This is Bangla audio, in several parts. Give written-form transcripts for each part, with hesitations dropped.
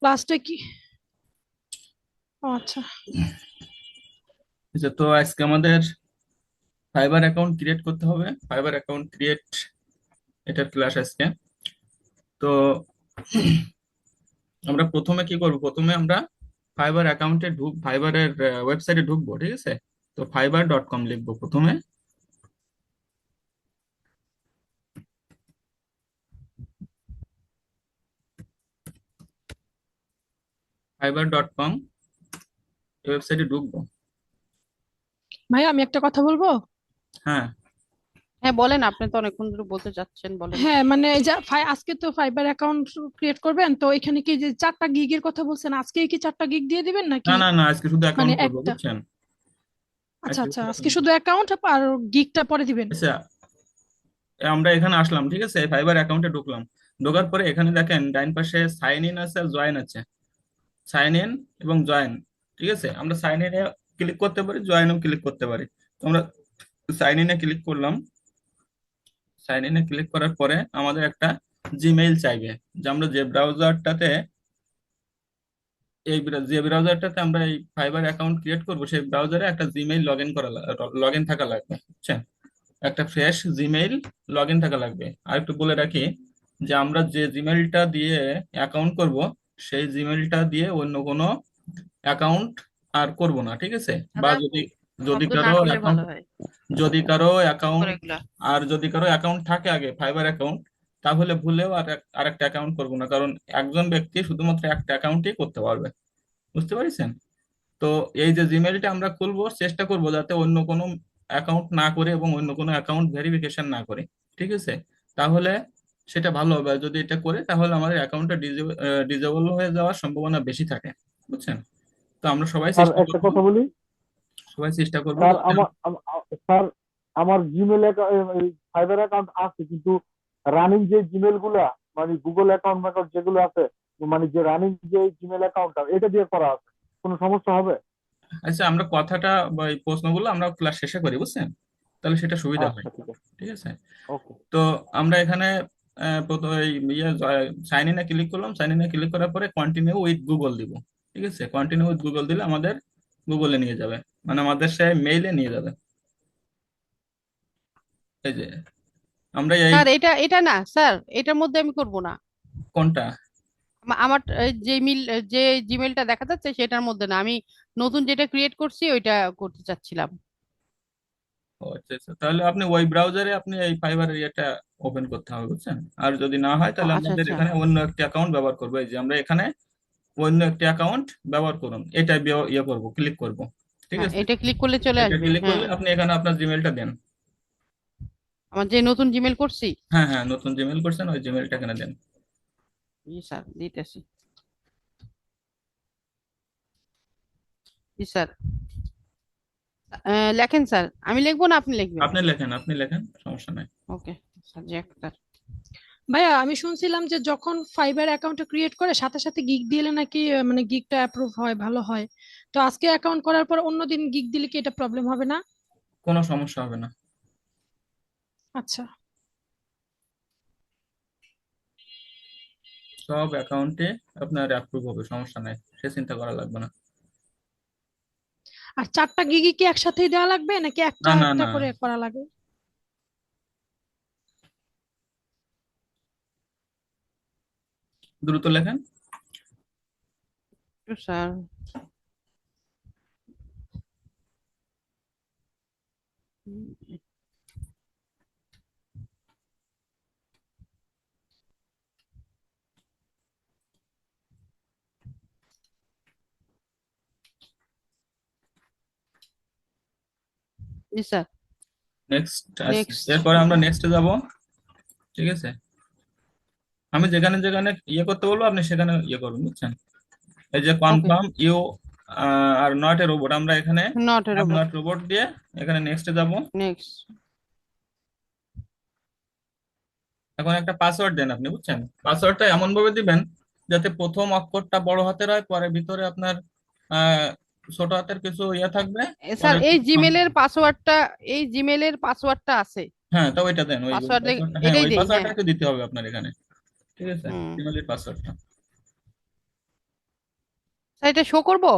ক্লাসটা কি? ও আচ্ছা। আচ্ছা, তো আজকে আমাদের ফাইবার অ্যাকাউন্ট ক্রিয়েট করতে হবে। ফাইবার অ্যাকাউন্ট ক্রিয়েট, এটার ক্লাস আজকে। তো আমরা প্রথমে কি করব, প্রথমে আমরা ফাইবার অ্যাকাউন্টে ফাইবারের ওয়েবসাইটে ঢুকবো, ঠিক আছে? তো fiverr.com লিখবো প্রথমে। fiverr.com ওয়েবসাইটে ঢুকবো। ভাই আমি একটা কথা বলবো। হ্যাঁ। হ্যাঁ বলেন, আপনি তো অনেকক্ষণ ধরে বলতে চাচ্ছেন, বলেন। হ্যাঁ মানে এই যে আজকে তো ফাইবার অ্যাকাউন্ট ক্রিয়েট করবেন, তো এখানে কি যে 4টা গিগের কথা বলছেন, আজকে কি 4টা গিগ দিয়ে দিবেন না নাকি? না না, আজকে শুধু মানে অ্যাকাউন্ট করবো, একটা? বুঝছেন? আচ্ছা আজকে আচ্ছা, শুধু আজকে account শুধু করবো। অ্যাকাউন্ট আর গিগটা পরে দিবেন। আচ্ছা, আমরা এখানে আসলাম, ঠিক আছে? ফাইবার অ্যাকাউন্টে ঢুকলাম। ঢোকার পরে এখানে দেখেন ডাইন পাশে সাইন ইন আছে আর জয়েন আছে। সাইন ইন এবং জয়েন, ঠিক আছে? আমরা সাইন ইনে ক্লিক করতে পারি, জয়েনও ক্লিক করতে পারি। তো আমরা সাইন ইনে ক্লিক করলাম। সাইন ইনে ক্লিক করার পরে আমাদের একটা জিমেইল চাইবে, যে আমরা যে ব্রাউজারটাতে যে ব্রাউজারটাতে আমরা এই ফাইবার অ্যাকাউন্ট ক্রিয়েট করবো, সেই ব্রাউজারে একটা জিমেইল লগ ইন থাকা লাগবে, বুঝছেন? একটা ফ্রেশ জিমেইল লগ ইন থাকা লাগবে। আর একটু বলে রাখি যে আমরা যে জিমেইলটা দিয়ে অ্যাকাউন্ট করব, সেই জিমেইলটা দিয়ে অন্য কোনো অ্যাকাউন্ট আর করব না, ঠিক আছে? বা দাদা, যদি যদি শব্দ না কারো করলে অ্যাকাউন্ট ভালো হয়। যদি কারো করে অ্যাকাউন্ট এগুলা। যদি কারো অ্যাকাউন্ট থাকে আগে ফাইবার অ্যাকাউন্ট, তাহলে ভুলেও আরেকটা অ্যাকাউন্ট করব না, কারণ একজন ব্যক্তি শুধুমাত্র একটা অ্যাকাউন্টই করতে পারবে। বুঝতে পারছেন? তো এই যে জিমেইলটা আমরা খুলবো, চেষ্টা করব যাতে অন্য কোনো অ্যাকাউন্ট না করে এবং অন্য কোনো অ্যাকাউন্ট ভেরিফিকেশন না করে, ঠিক আছে? তাহলে সেটা ভালো হবে। আর যদি এটা করে তাহলে আমাদের অ্যাকাউন্টটা ডিজেবল হয়ে যাওয়ার সম্ভাবনা বেশি থাকে, বুঝছেন? তো আমরা সবাই স্যার চেষ্টা একটা করব, কথা বলি। স্যার যাতে। স্যার আমার জিমেল ফাইবার অ্যাকাউন্ট আছে, কিন্তু রানিং যে জিমেল গুলা, মানে গুগল অ্যাকাউন্ট ম্যাকাউন্ট যেগুলো আছে, মানে যে রানিং যে জিমেল অ্যাকাউন্টটা এটা দিয়ে করা আছে, কোনো সমস্যা হবে? আচ্ছা, আমরা কথাটা বা এই প্রশ্নগুলো আমরা ক্লাস শেষে করি, বুঝছেন? তাহলে সেটা সুবিধা হয়, আচ্ছা ঠিক আছে। ঠিক আছে? ওকে। তো আমরা এখানে প্রথমে এই ইয়ে সাইন ইনে ক্লিক করলাম। সাইন ইনে ক্লিক করার পরে কন্টিনিউ উইথ গুগল দিব, ঠিক আছে? কন্টিনিউ উইথ গুগল দিলে আমাদের গুগলে নিয়ে যাবে, মানে আমাদের সে মেইলে নিয়ে যাবে। এই যে আমরা এই স্যার, এটা এটা না স্যার, এটার মধ্যে আমি করব না। কোনটা? আমার যে যে জিমেলটা দেখা যাচ্ছে সেটার মধ্যে না, আমি নতুন যেটা ক্রিয়েট করছি ওইটা করতে চাচ্ছিলাম। ও আচ্ছা আচ্ছা, তাহলে আপনি ওই ব্রাউজারে আপনি এই ফাইবার ইয়েটা ওপেন করতে হবে, বুঝছেন? আর যদি না হয় ও তাহলে আচ্ছা আমাদের আচ্ছা। এখানে অন্য একটি অ্যাকাউন্ট ব্যবহার করবো। এই যে আমরা এখানে অন্য একটি অ্যাকাউন্ট ব্যবহার করুন, এটা ইয়ে করবো, ক্লিক করব, ঠিক হ্যাঁ, আছে? এটা ক্লিক করলে চলে এটা আসবে, ক্লিক হ্যাঁ। করলে আপনি এখানে আপনার জিমেলটা দেন। আমার যে নতুন জিমেল করছি। হ্যাঁ হ্যাঁ, নতুন জিমেল করছেন, ওই জিমেলটা এখানে দেন। জি স্যার, দিতেছি। জি স্যার। লেখেন স্যার, আমি লিখবো না আপনি লিখবেন? আপনি লেখেন, সমস্যা নাই। ওকে স্যার, জি স্যার। ভাইয়া আমি শুনছিলাম যে যখন ফাইবার অ্যাকাউন্ট ক্রিয়েট করে সাথে সাথে গিগ দিলে নাকি মানে গিগটা অ্যাপ্রুভ হয়, ভালো হয়। তো আজকে অ্যাকাউন্ট করার পর অন্যদিন গিগ দিলে কি এটা প্রবলেম হবে না? কোনো সমস্যা হবে না। আচ্ছা। সব অ্যাকাউন্টে আপনার অ্যাপ্রুভ হবে, সমস্যা নাই, সে চিন্তা করা লাগবে না। আর 4টা গিগই কি একসাথেই দেওয়া লাগবে নাকি একটা না না একটা না, করে করা লাগে? দ্রুত লেখেন। একটু স্যার। জি স্যার। Next, next. এরপরে আমরা নেক্সটে যাব, ঠিক আছে? আমি যেখানে যেখানে ইয়ে করতে বলবো আপনি সেখানে ইয়ে করবেন, বুঝছেন? এই যে okay. Confirm you are not a robot, আমরা এখানে not a robot. Not robot দিয়ে এখানে নেক্সটে যাব। নেক্সট। এখন একটা পাসওয়ার্ড দেন আপনি, বুঝছেন? পাসওয়ার্ডটা এমন ভাবে দিবেন যাতে প্রথম অক্ষরটা বড় হাতের হয়, পরে ভিতরে আপনার আহ ছোট হাতের কিছু ইয়ে থাকবে, স্যার, পরে এই জিমেলের পাসওয়ার্ডটা, এই জিমেলের পাসওয়ার্ডটা আছে। হ্যাঁ, তো ওইটা দেন, ওই ওই পাসওয়ার্ড পাসওয়ার্ডটা, হ্যাঁ এটাই ওই দেই, হ্যাঁ। পাসওয়ার্ডটা একটু দিতে হবে আপনার এখানে, ঠিক আছে? হুম। ইমেলের পাসওয়ার্ডটা। স্যার এটা শো করবো?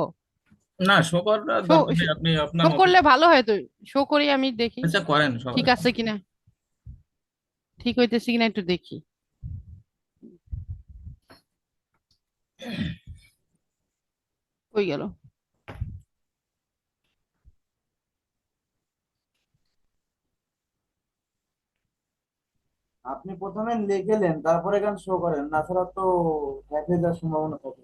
না, শো করার শো দরকার নেই, আপনি আপনার শো মতো। করলে ভালো হয় তো। শো করি আমি দেখি আচ্ছা, করেন ঠিক সবাই। আছে কিনা, ঠিক হইতেছে কিনা একটু দেখি। কই গেল? আপনি প্রথমে লিখেলেন তারপরে গান শো করেন, না ছাড়া তো হ্যাক হয়ে যাওয়ার সম্ভাবনা থাকে।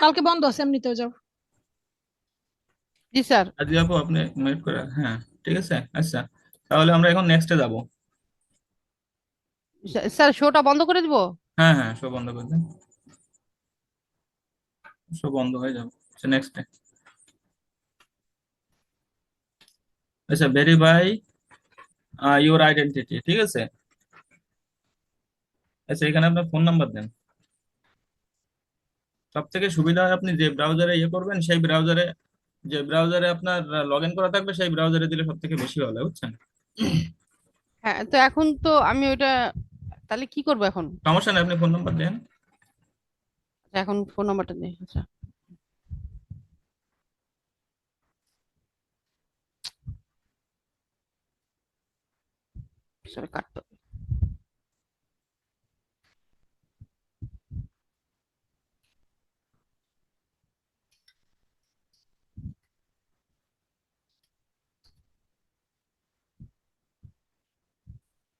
কালকে বন্ধ আছে, এমনিতেও যাও। জি স্যার। আজি আপু, আপনি মিউট করে, হ্যাঁ, ঠিক আছে। আচ্ছা, তাহলে আমরা এখন নেক্সটে যাব। স্যার শোটা বন্ধ করে দিব? হ্যাঁ হ্যাঁ, শো বন্ধ করে দেন, শো বন্ধ হয়ে যাবে। আচ্ছা, নেক্সটে। আচ্ছা, ভেরিফাই ইউর আইডেন্টিটি, ঠিক আছে। আচ্ছা, এখানে আপনার ফোন নাম্বার দেন। সব থেকে সুবিধা হয় আপনি যে ব্রাউজারে ইয়ে করবেন, সেই ব্রাউজারে, যে ব্রাউজারে আপনার লগ ইন করা থাকবে, সেই ব্রাউজারে দিলে সব থেকে বেশি ভালো হয়, বুঝছেন। হ্যাঁ, তো এখন তো আমি ওইটা তাহলে কি করবো এখন? সমস্যা নেই, আপনি ফোন নাম্বার দেন। আচ্ছা, এখন ফোন নাম্বারটা নেই। আচ্ছা, সরি কাটতো।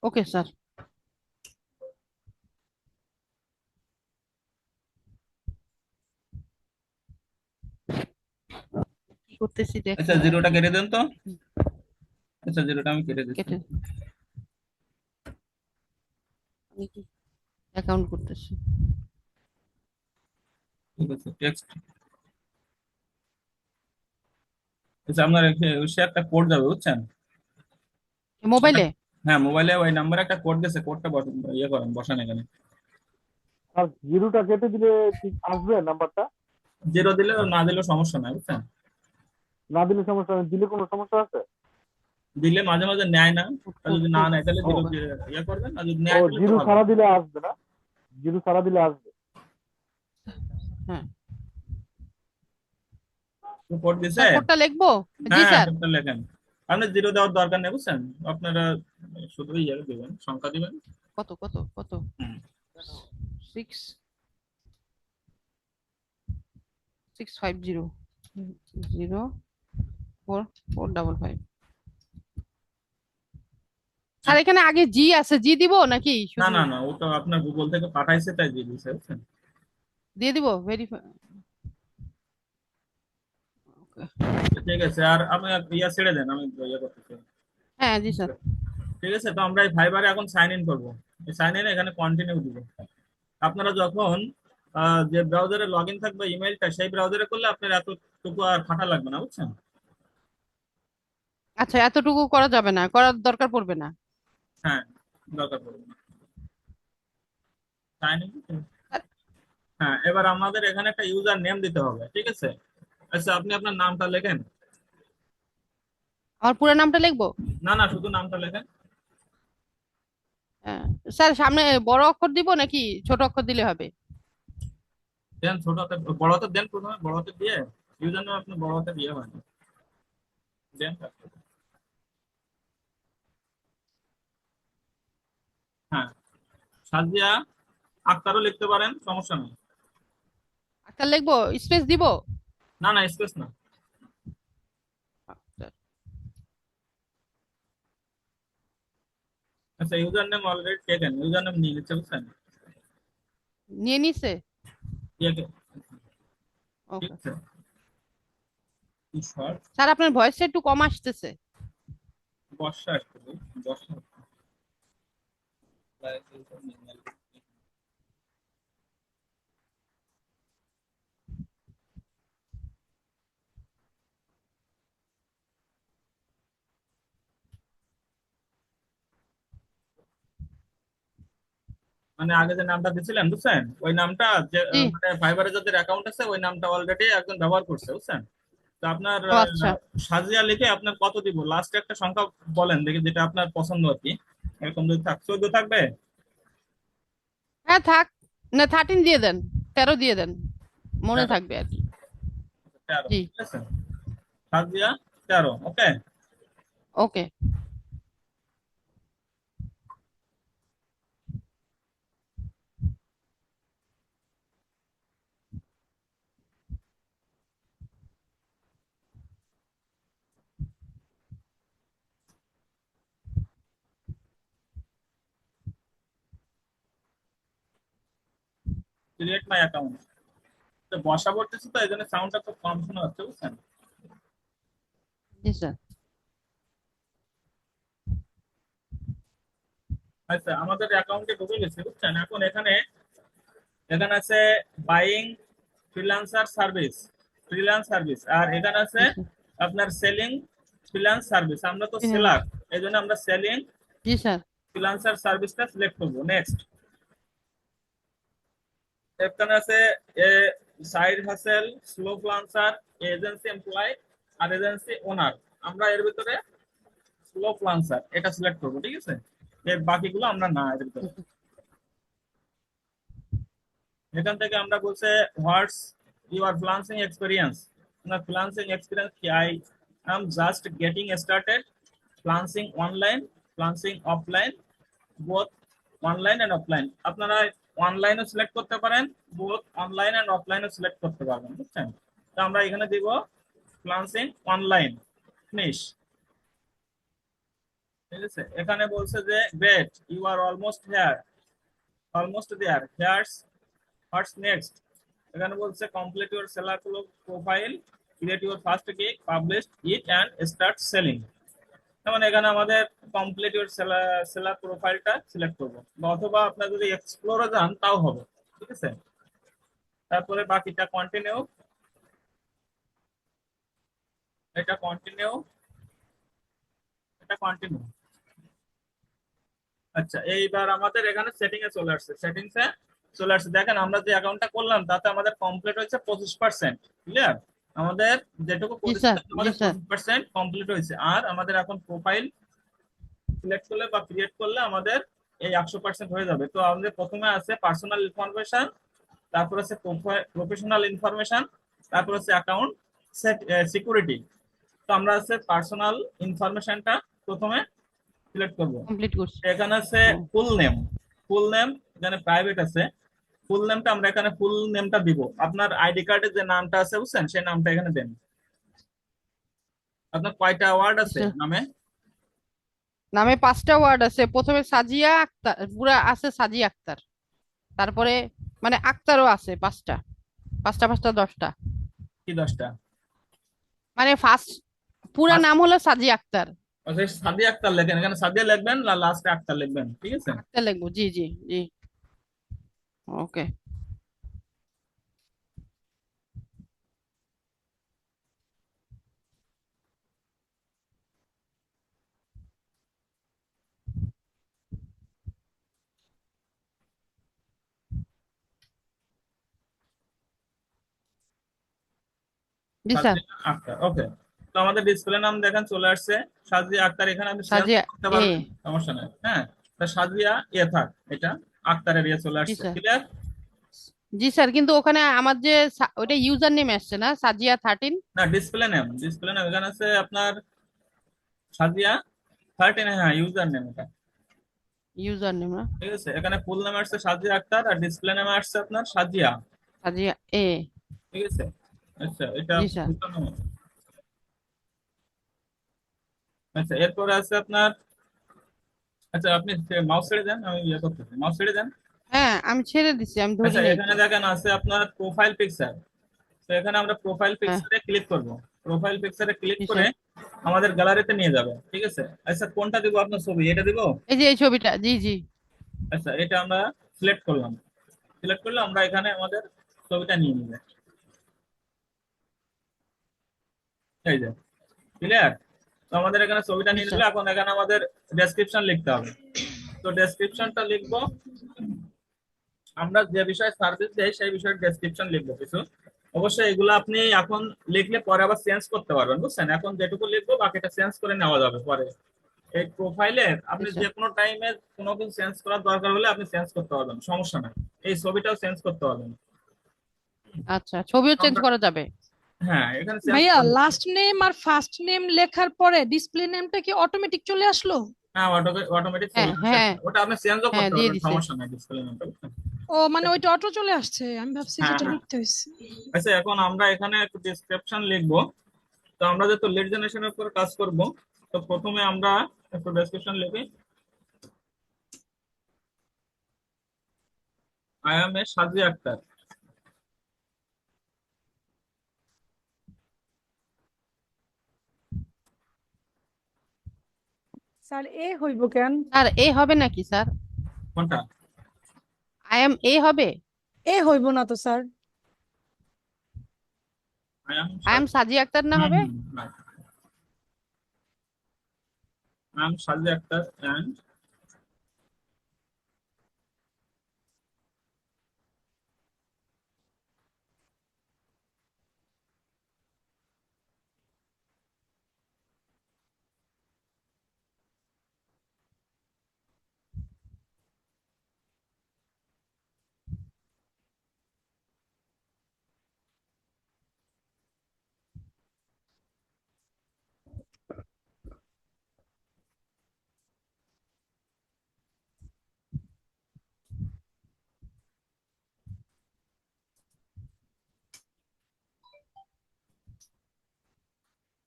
ওকে স্যার, কি করতেছি আচ্ছা, দেখেন। জিরোটা কেটে দেন তো। আচ্ছা, জিরোটা আমি কেটে দিচ্ছি। কেটে আমি কি অ্যাকাউন্ট করতেছি? ঠিক আছে, টেক্সট। আচ্ছা, আপনার সে একটা কোড যাবে, বুঝছেন। সেটা, মোবাইলে? হ্যাঁ, মোবাইলে ওই নাম্বারে একটা কোড গেছে, কোডটা ইয়ে করেন, বসান এখানে। আর জিরোটা কেটে দিলে ঠিক আসবে নাম্বারটা? জিরো দিলে না দিলেও সমস্যা নাই, বুঝছেন। না দিলে সমস্যা নেই, দিলে কোনো সমস্যা আছে? দিলে মাঝে মাঝে নেয় না। আর যদি না নেয় তাহলে ও জিরো দিয়ে ইয়ে করবেন, আর যদি ও, নেয় তাহলে তো জিরো ভালো। ছাড়া দিলে আসবে না? জিরো ছাড়া দিলে আসবে? হ্যাঁ, কোড দিছে। স্যার কোডটা লিখবো? জি হ্যাঁ হ্যাঁ, স্যার। কোডটা লেখেন। আপনি জিরো দেওয়ার দরকার নেই, বুঝছেন। আপনারা শুধু ইয়ে দিবেন, সংখ্যা দিবেন। কত কত কত? হুম। 665 0 4 4 5 5। স্যার এখানে আগে জি আছে, জি দিব নাকি না শুধু না না, ও তো আপনার গুগল থেকে পাঠাইছে, তাই দিয়ে দিছে, বুঝছেন। দিয়ে দিব ভেরিফাই? ঠিক আছে, আর আমি ইয়া ছেড়ে দেন, আমি ইয়ে করতেছি। হ্যাঁ জি স্যার। ঠিক আছে, তো আমরা এই ফাইবারে এখন সাইন ইন করবো। এই সাইন ইন এখানে কন্টিনিউ দিব। আপনারা যখন যে ব্রাউজারে লগ ইন থাকবে ইমেলটা, সেই ব্রাউজারে করলে আপনার এতটুকু আর খাটা লাগবে না, বুঝছেন। আচ্ছা, এতটুকু করা যাবে না, করার দরকার পড়বে না? হ্যাঁ, দরকার পড়বে না। Sign in. স্যার, হ্যাঁ, এবার আমাদের এখানে একটা ইউজার নেম দিতে হবে, ঠিক আছে। আচ্ছা, আপনি আপনার নামটা লেখেন। আমার পুরো নামটা লিখবো? না না, শুধু নামটা লেখেন। হ্যাঁ, স্যার সামনে বড় অক্ষর দিব নাকি ছোট অক্ষর দিলে হবে? দেন ছোট হাতে, বড় হাতে দেন, প্রথমে বড় হাতে দিয়ে। ইউজার নেম আপনি বড় হাতে দিয়ে হয় না, দেন তারপর। হ্যাঁ, সাজিয়া আক্তারও লিখতে পারেন, সমস্যা নেই। আচ্ছা, লিখবো স্পেস দিব? না না, স্পেস না। আচ্ছা, আচ্ছা, user name already taken, user name নিয়ে নিচ্ছে, বুঝছেন। নিয়ে নিছে। ইয়েকে, ঠিক ওকে। আছে। ঈশ্বর, স্যার আপনার ভয়েসটা একটু কম আসতেছে। বর্ষা আসছে, বর্ষা। মানে আগে যে নামটা দিছিলেন বুঝছেন, ওই নামটা যে জি। মানে ফাইবারে যাদের অ্যাকাউন্ট আছে ওই নামটা অলরেডি একজন ব্যবহার করছে বুঝছেন। তো আপনার ও আচ্ছা। সাজিয়া লিখে আপনার কত দিব লাস্টে একটা সংখ্যা বলেন দেখি, যেটা আপনার পছন্দ আর কি। এরকম যদি 14 থাকবে। হ্যাঁ থাক, না 13 দিয়ে দেন, 13 দিয়ে দেন, মনে 13, থাকবে আর কি। 13, জি। ঠিক আছে। Sajia 13, okay. Okay. Create my account. তো বসা পড়তেছে তো এই জন্য সাউন্ডটা খুব কম শোনা হচ্ছে বুঝছেন। জি স্যার। আচ্ছা আমাদের অ্যাকাউন্টে ঢুকে গেছে বুঝছেন। এখন এখানে এখানে আছে buying freelancer service, freelance service, আর এখানে আছে জি স্যার। আপনার সেলিং ফ্রিল্যান্স সার্ভিস। আমরা তো Finance। সেলার, এই জন্য আমরা সেলিং জি স্যার। ফ্রিল্যান্সার সার্ভিসটা সিলেক্ট করবো। নেক্সট এখানে আছে a side hustle, solo freelancer, agency employee আর এজেন্সি ওনার। আমরা এর ভিতরে স্লো ফ্রিল্যান্সার এটা সিলেক্ট করবো, ঠিক আছে। এর বাকিগুলো আমরা না এর ভিতরে। এখান থেকে আমরা বলছে হোয়াটস ইউর ফ্রিল্যান্সিং এক্সপিরিয়েন্স। আপনার ফ্রিল্যান্সিং এক্সপিরিয়েন্স কি? I am just getting started freelancing online, freelancing offline, both online and offline. আপনারা অনলাইনও সিলেক্ট করতে পারেন, বোথ অনলাইন এন্ড অফলাইনও সিলেক্ট করতে পারবেন বুঝছেন। তো আমরা এখানে দিব ফ্রিল্যান্সিং অনলাইন, ফিনিশ। ঠিক আছে, এখানে বলছে যে great you are almost here, almost there, here's what's next. এখানে বলছে complete your seller profile, create your first gig, publish it and start selling. মানে এখানে আমাদের কমপ্লিট ইউর সেলার প্রোফাইলটা সিলেক্ট করবো, বা অথবা আপনার যদি এক্সপ্লোরে যান তাও হবে, ঠিক আছে। তারপরে বাকিটা কন্টিনিউ, এটা কন্টিনিউ, এটা কন্টিনিউ। আচ্ছা এইবার আমাদের এখানে সেটিং এ চলে আসছে, সেটিংস এ চলে আসছে। দেখেন আমরা যে অ্যাকাউন্টটা করলাম তাতে আমাদের কমপ্লিট হয়েছে 25%, ক্লিয়ার। আমাদের যেটুকু জি করেছে স্যার। তাতে জি আমাদের স্যার। 25% কমপ্লিট হয়েছে। আর আমাদের এখন প্রোফাইল সিলেক্ট করলে বা ক্রিয়েট করলে আমাদের এই 100% হয়ে যাবে। তো আমাদের প্রথমে আছে পার্সোনাল ইনফরমেশন, তারপর আছে প্রফেশনাল ইনফরমেশন, তারপর আছে অ্যাকাউন্ট সিকিউরিটি। তো আমরা আছে পার্সোনাল ইনফরমেশনটা প্রথমে সিলেক্ট করব। কমপ্লিট করছি। এখানে আছে ও ফুল নেম, ফুল নেম এখানে প্রাইভেট আছে। ফুল নেমটা আমরা এখানে ফুল নেমটা দিব, আপনার আইডি কার্ডে যে নামটা আছে বুঝছেন সেই নামটা এখানে দেন। আপনার কয়টা ওয়ার্ড জি আছে স্যার। নামে? নামে 5টা ওয়ার্ড আছে, প্রথমে সাজিয়া আক্তার, পুরা আছে সাজিয়া আক্তার, তারপরে মানে আক্তারও আছে 5টা, 5টা 5টা 10টা। কি 10টা? মানে ফার্স্ট পুরা নাম হলো সাজিয়া আক্তার। আচ্ছা সাদিয়া আক্তার লেখেন, এখানে সাদিয়া লিখবেন না লাস্টে আক্তার লিখবেন, ঠিক আছে। আক্তার লিখবো, জি জি জি। ওকে। জি স্যার। সাজিয়া আক্তার, ওকে। তো আমাদের ডিসপ্লে নাম দেখেন চলে আসছে সাজিয়া আক্তার। এখানে আপনি চেঞ্জ সাজিয়া করতে এ। পারবেন, সমস্যা নেই। হ্যাঁ, তা সাজিয়া ইয়ে থাক, এটা আক্তারের ইয়ে চলে জি আসছে, স্যার। ক্লিয়ার। জি স্যার, কিন্তু ওখানে আমার যে ওইটা ইউজার নেম আসছে না, সাজিয়া 13। না ডিসপ্লে নেম, ডিসপ্লে নেম এখানে আছে আপনার সাজিয়া 13, হ্যাঁ ইউজার নেম এটা, ইউজার নেম না, ঠিক আছে। এখানে ফুল নাম আসছে সাজিয়া আক্তার আর ডিসপ্লে নামে আসছে আপনার সাজিয়া, সাজিয়া এ। ঠিক আছে। আচ্ছা এটা জি স্যার। full নাম। আচ্ছা এরপরে আছে আপনার, আচ্ছা আপনি মাউস ছেড়ে দেন, আমি ইয়ে করতেছি, মাউস ছেড়ে দেন। হ্যাঁ আমি ছেড়ে দিছি, আমি ধরি আচ্ছা নাই এখানে তো। দেখেন আছে আপনার প্রোফাইল পিকচার। তো এখানে আমরা প্রোফাইল হ্যাঁ। পিকচারে ক্লিক করব। প্রোফাইল পিকচারে ক্লিক জি করে স্যার। আমাদের গ্যালারিতে নিয়ে যাবে, ঠিক আছে। আচ্ছা কোনটা দিব আপনার ছবি, এটা দিব? এই যে এই ছবিটা, জি জি। আচ্ছা এটা আমরা সিলেক্ট করলাম, সিলেক্ট করলে আমরা এখানে আমাদের ছবিটা নিয়ে নিবে, এই যে, ক্লিয়ার। তো আমাদের এখানে ছবিটা জি নিয়ে স্যার। নিলে এখন এখানে আমাদের ডেসক্রিপশন লিখতে হবে। তো ডেসক্রিপশনটা লিখবো আমরা যে বিষয়ে সার্ভিস দেই সেই বিষয়ের ডেসক্রিপশন লিখবো কিছু। অবশ্যই এগুলো আপনি এখন লিখলে পরে আবার চেঞ্জ করতে পারবেন, বুঝছেন? এখন যেটুকু লিখবো বাকিটা চেঞ্জ করে নেওয়া যাবে পরে। এই প্রোফাইলে আপনি আচ্ছা যে কোনো টাইমে কোনো কিছু চেঞ্জ করার দরকার হলে আপনি চেঞ্জ করতে পারবেন, সমস্যা নাই। এই ছবিটাও চেঞ্জ করতে পারবেন আচ্ছা, ছবিও চেঞ্জ আমরা। করা যাবে? হ্যাঁ, এখানে চেঞ্জ ভাইয়া, করে। লাস্ট নেম আর ফার্স্ট নেম লেখার পরে ডিসপ্লে নেমটা কি অটোমেটিক চলে আসলো? হ্যাঁ, অটোমেটিক হ্যাঁ চলে আসে। হ্যাঁ ওটা আপনি চেঞ্জও হ্যাঁ, করতে দিয়ে পারবেন, দিছে। সমস্যা নাই, ডিসপ্লে নামটা, বুঝছেন? ও মানে ওইটা অটো চলে আসছে, আমি ভাবছি হ্যাঁ যেটা হ্যাঁ। লিখতে হয়েছে। আচ্ছা, এখন আমরা এখানে একটু ডেসক্রিপশন লিখবো। তো আমরা যেহেতু লিড জেনারেশনের উপর কাজ করব, তো প্রথমে আমরা একটু ডেসক্রিপশন লিখি। আই এম এ সাজি আক্তার। স্যার এ হইব কেন? স্যার এ হবে নাকি স্যার? কোনটা? আই এম এ হবে? এ হইব না তো sir. I am I am সাজি। সাজি আক্তার না হুম হবে? হুম, I am Saji Akter and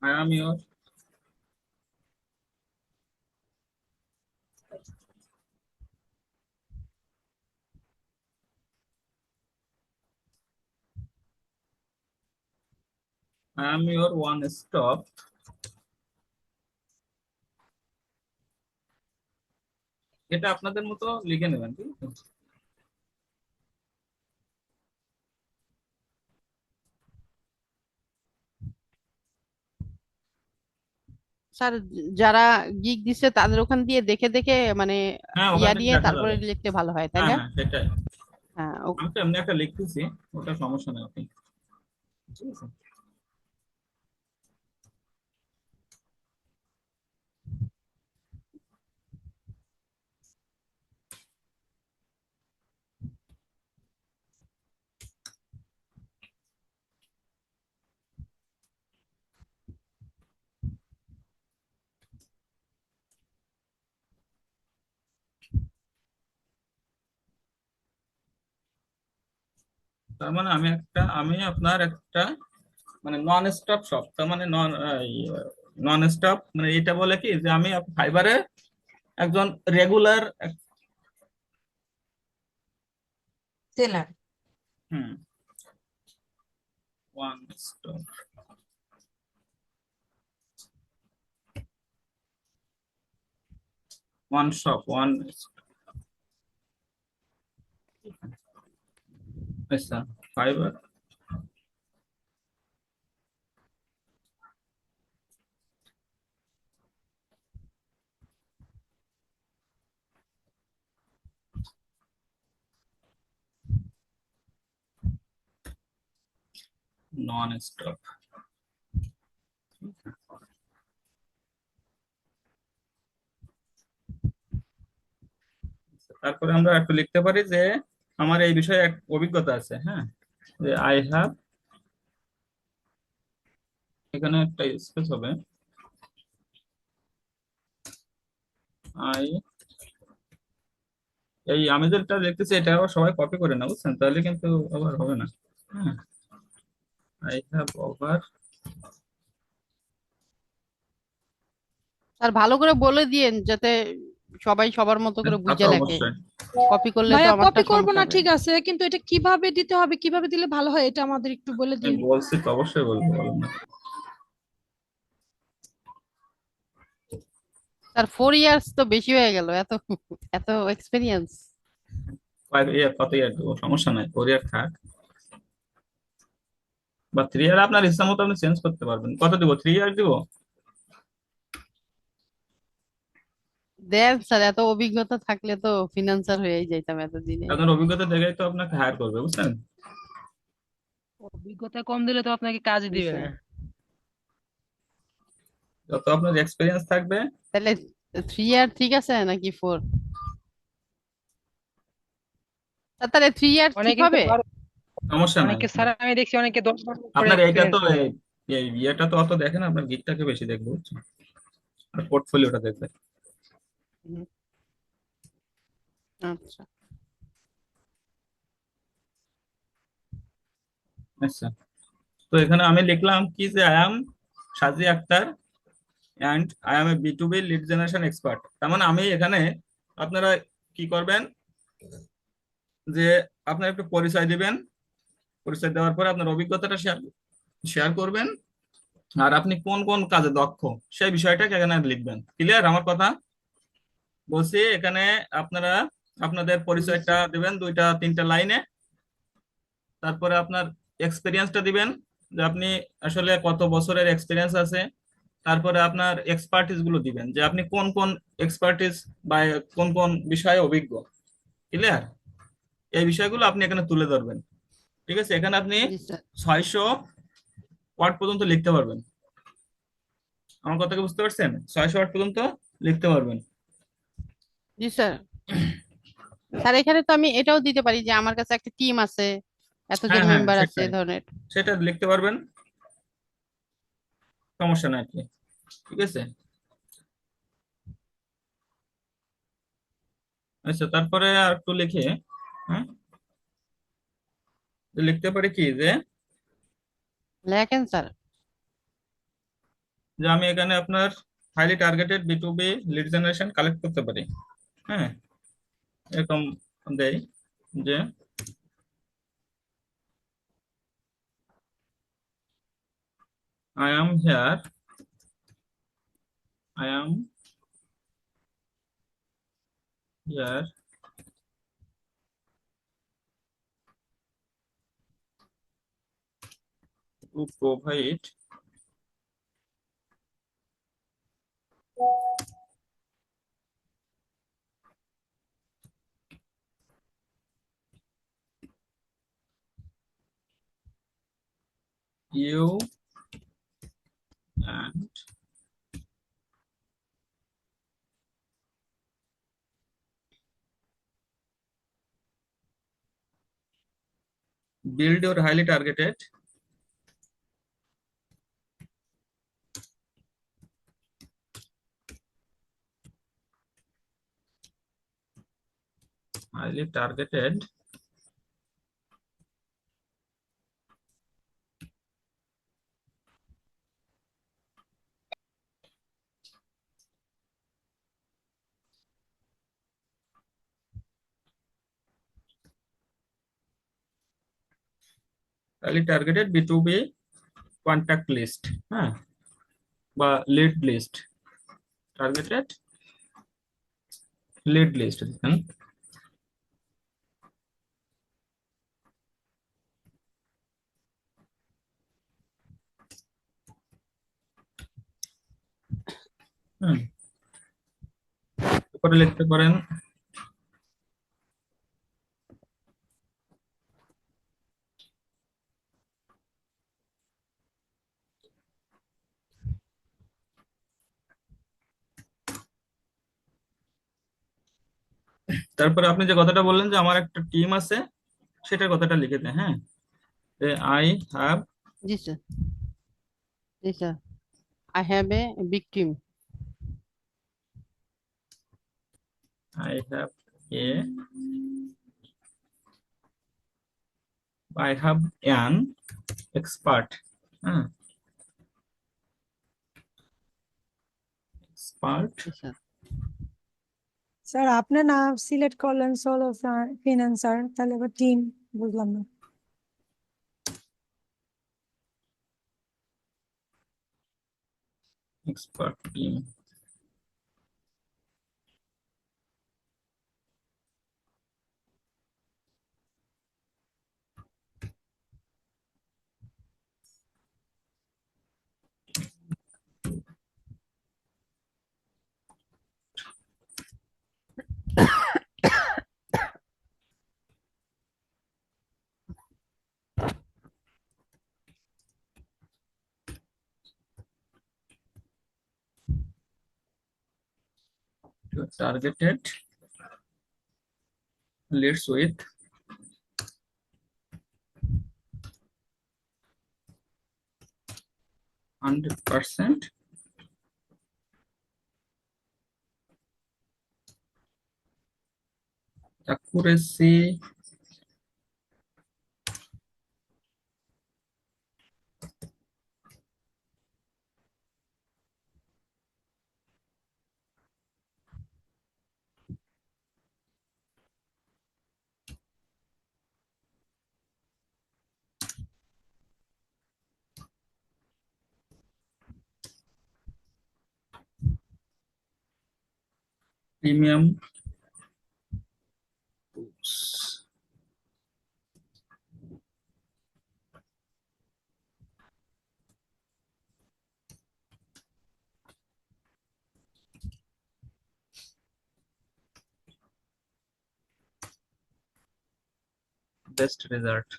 I am your I am your one stop. এটা আপনাদের মতো লিখে নেবেন, ঠিক আছে? স্যার যারা গিগ দিচ্ছে তাদের ওখান দিয়ে দেখে দেখে মানে হ্যাঁ, ওখান ইয়া থেকে দিয়ে দেখা তারপরে যাবে। লিখলে ভালো হয়, তাই হ্যাঁ না? হ্যাঁ, সেটাই। হ্যাঁ আমি তো এমনি একটা লিখতেছি, ওটা সমস্যা নেই, আপনি, ঠিক আছে? তার মানে আমি আপনার একটা মানে নন স্টপ শপ, তার মানে নন স্টপ মানে এটা বলে কি যে আমি ফাইবারে একজন রেগুলার। সেলার। হুম, one stop, one shop, one. আচ্ছা, ফাইবার নন স্টপ। তারপরে আমরা একটু লিখতে পারি যে আমার এই বিষয়ে এক অভিজ্ঞতা আছে, হ্যাঁ, যে আই হ্যাভ, এখানে একটা স্পেস হবে, আই, এই আমি যেটা লিখতেছি এটা আবার সবাই কপি করে না, বুঝছেন? তাহলে কিন্তু আবার হবে না। হ্যাঁ, আই হ্যাভ ওভার। স্যার ভালো করে বলে দিয়েন যাতে সবাই সবার মতো করে তা তো বুঝে লেখে। অবশ্যই। কপি করলে তো ভাইয়া, আমারটা কপি করব সমস্যা না হবে। ঠিক আছে, কিন্তু এটা কিভাবে দিতে হবে, কিভাবে দিলে ভালো হয়, এটা আমাদের একটু বলে আমি দিন। বলছি তো, অবশ্যই বলবো, বলুন না। স্যার 4 ইয়ার্স তো বেশি হয়ে গেল, এত এত এক্সপিরিয়েন্স। 5 ইয়ার, কত ইয়ার দেবো, সমস্যা নাই, 4 ইয়ার থাক, বা 3 ইয়ার আপনার ইচ্ছা মতো আপনি চেঞ্জ করতে পারবেন। কত দিব, 3 ইয়ার দিব? দেন স্যার, এত অভিজ্ঞতা থাকলে তো ফিনান্সার হয়েই যাইতাম এতদিনে। আপনার অভিজ্ঞতা দেখেই তো আপনাকে হায়ার করবে, বুঝছেন? অভিজ্ঞতা কম দিলে তো আপনাকে কাজই জি দিবে স্যার। না। যত আপনার এক্সপিরিয়েন্স থাকবে। তাহলে 3 ইয়ার ঠিক আছে নাকি 4? তাহলে 3 ইয়ার ঠিক অনেকে তো হবে। সমস্যা নাই। অনেকে স্যার আমি দেখছি অনেকে 10 বছর করে আপনার এইটা এক্সপিরিয়েন্স তো করে। এই ইয়েটা তো অত দেখে না, আপনার গিকটাকে বেশি দেখবে, বুঝছেন? আর পোর্টফোলিওটা দেখবে। হুম, আচ্ছা। আচ্ছা, তো এখানে আমি লিখলাম কি যে I am Saji Akter and I am a B lead generation expert. তার মানে আমি এখানে, আপনারা কি করবেন যে আপনার একটু পরিচয় দিবেন, পরিচয় দেওয়ার পরে আপনার অভিজ্ঞতাটা শেয়ার শেয়ার করবেন, আর আপনি কোন কোন কাজে দক্ষ সেই বিষয়টাকে এখানে লিখবেন। ক্লিয়ার আমার কথা? বলছি এখানে আপনারা আপনাদের জি পরিচয়টা স্যার। দিবেন 2-3টা লাইনে, তারপরে আপনার এক্সপিরিয়েন্সটা দিবেন, যে আপনি আসলে কত বছরের এক্সপিরিয়েন্স আছে। তারপরে আপনার এক্সপার্টিস গুলো দিবেন, যে আপনি কোন কোন এক্সপার্টিস বা কোন কোন বিষয়ে অভিজ্ঞ। ক্লিয়ার? এই বিষয়গুলো আপনি এখানে তুলে ধরবেন। ঠিক আছে, এখানে আপনি জি স্যার। 600 ওয়ার্ড পর্যন্ত লিখতে পারবেন। আমার কথা কি বুঝতে পারছেন? 600 ওয়ার্ড পর্যন্ত লিখতে পারবেন। জি স্যার। স্যার এখানে তো আমি এটাও দিতে পারি যে আমার কাছে একটা টিম আছে, এতজন হ্যাঁ, হ্যাঁ, মেম্বার আছে, সেটাই, এই ধরনের। সেটা লিখতে পারবেন, সমস্যা নাই আর কি। ঠিক আছে। আচ্ছা, তারপরে আর একটু লিখে, হ্যাঁ, যে লিখতে পারি কি যে লেখেন স্যার। যে আমি এখানে আপনার highly targeted B lead generation collect করতে পারি। হ্যাঁ, এরকম দেই যে I am here, I am here to provide you and build your highly targeted B2B contact list, হ্যাঁ, বা lead list, targeted lead list. হুম, তারপরে লিখতে পারেন তারপরে আপনি যে কথাটা বললেন যে আমার একটা টিম আছে, সেটার কথাটা লিখে দেন। হ্যাঁ, I have G sir. G sir. I have a big team. I have A I have an expert, হ্যাঁ, এক্সপার্ট জি স্যার। স্যার আপনি না সিলেক্ট করলেন সোলো ফিনান্সার, তাহলে আবার টিম বুঝলাম না। Expert team. your targeted leads with 100% accuracy premium tools. Best result.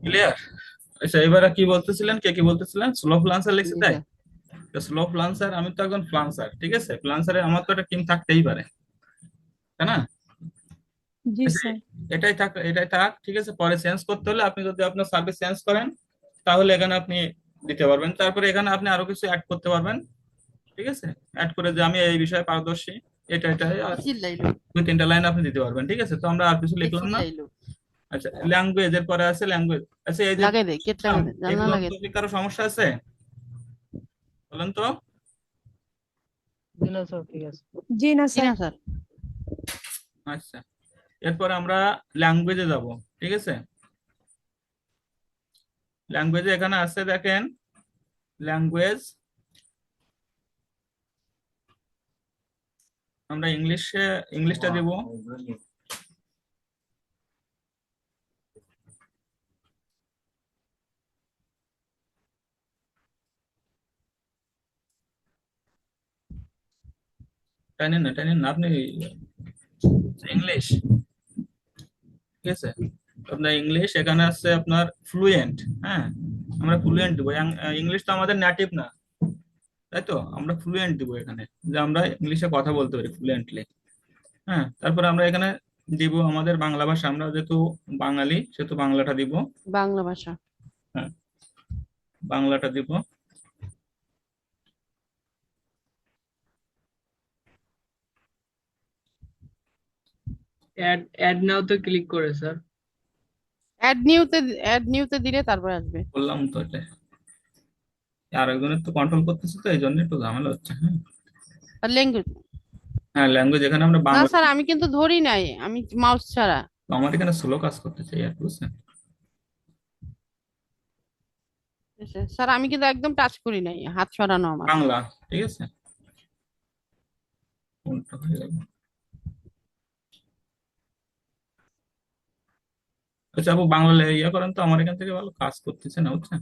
Clear? আচ্ছা এবারে কি বলতেছিলেন, কে কি বলতেছিলেন? স্লো ফ্লান্সার লিখছে জি তাই? স্যার। স্লো ফ্লান্সার, আমি তো একজন ফ্লান্সার, ঠিক আছে? ফ্লান্সারে আমার তো একটা টিম থাকতেই পারে, তাই না? জি আচ্ছা, স্যার। এটাই থাক, ঠিক আছে? পরে চেঞ্জ করতে হলে আপনি যদি আপনার সার্ভিস চেঞ্জ করেন তাহলে এখানে আপনি দিতে পারবেন। তারপরে এখানে আপনি আরো কিছু অ্যাড করতে পারবেন, ঠিক আছে? অ্যাড করে যে আমি এই বিষয়ে পারদর্শী, এটা আর চিল্লাইলো, 2-3টা লাইন আপনি দিতে পারবেন, ঠিক আছে? তো আমরা আর কিছু কে লিখলাম না। চিল্লাইলো? আচ্ছা, ল্যাঙ্গুয়েজ এর পরে আছে ল্যাঙ্গুয়েজ। আচ্ছা এই যে লাগাই দে, গেট লাগাই দে, জানলা এগুলো লাগাই তো দে। কি কারো সমস্যা আছে বলেন তো? জি না স্যার, ঠিক আছে। জি না জি না স্যার। স্যার। আচ্ছা, এরপর আমরা ল্যাঙ্গুয়েজে যাব, ঠিক আছে? ল্যাঙ্গুয়েজে এখানে আছে দেখেন, ল্যাঙ্গুয়েজটা আমরা ইংলিশটা দিব। টাইনেন না আপনি, ইংলিশ, ঠিক আছে? আপনার ইংলিশ এখানে আছে আপনার ফ্লুয়েন্ট, হ্যাঁ আমরা ফ্লুয়েন্ট দিব। ইংলিশ তো আমাদের নেটিভ না, তাই তো? আমরা ফ্লুয়েন্ট দিব এখানে, যে আমরা ইংলিশে কথা বলতে পারি ফ্লুয়েন্টলি। হ্যাঁ, তারপরে আমরা এখানে দিব আমাদের বাংলা ভাষা, আমরা যেহেতু বাঙালি সেহেতু বাংলাটা দিব। বাংলা ভাষা। হ্যাঁ, বাংলাটা দিব। অ্যাড নাও তো ক্লিক করে স্যার। অ্যাড নিউতে দিলে তারপরে আসবে। বললাম তো এটা, আর একজনের তো কন্ট্রোল করতেছে, তো এই জন্য একটু ঝামেলা হচ্ছে। হ্যাঁ, আর ল্যাঙ্গুয়েজ। হ্যাঁ ল্যাঙ্গুয়েজ এখানে আমরা না বাংলা, স্যার, আমি কিন্তু ধরি নাই, আমি মাউস ছাড়া। তো আমার এখানে স্লো কাজ করতেছে আর বুঝছেন। স্যার আমি কিন্তু একদম টাচ করি নাই, হাত সরানো আমার। বাংলা, ঠিক আছে? কোনটা হয়ে গেল? আচ্ছা আপু বাংলা ইয়ে করেন তো, আমার এখান থেকে ভালো কাজ করতেছে না, বুঝছেন?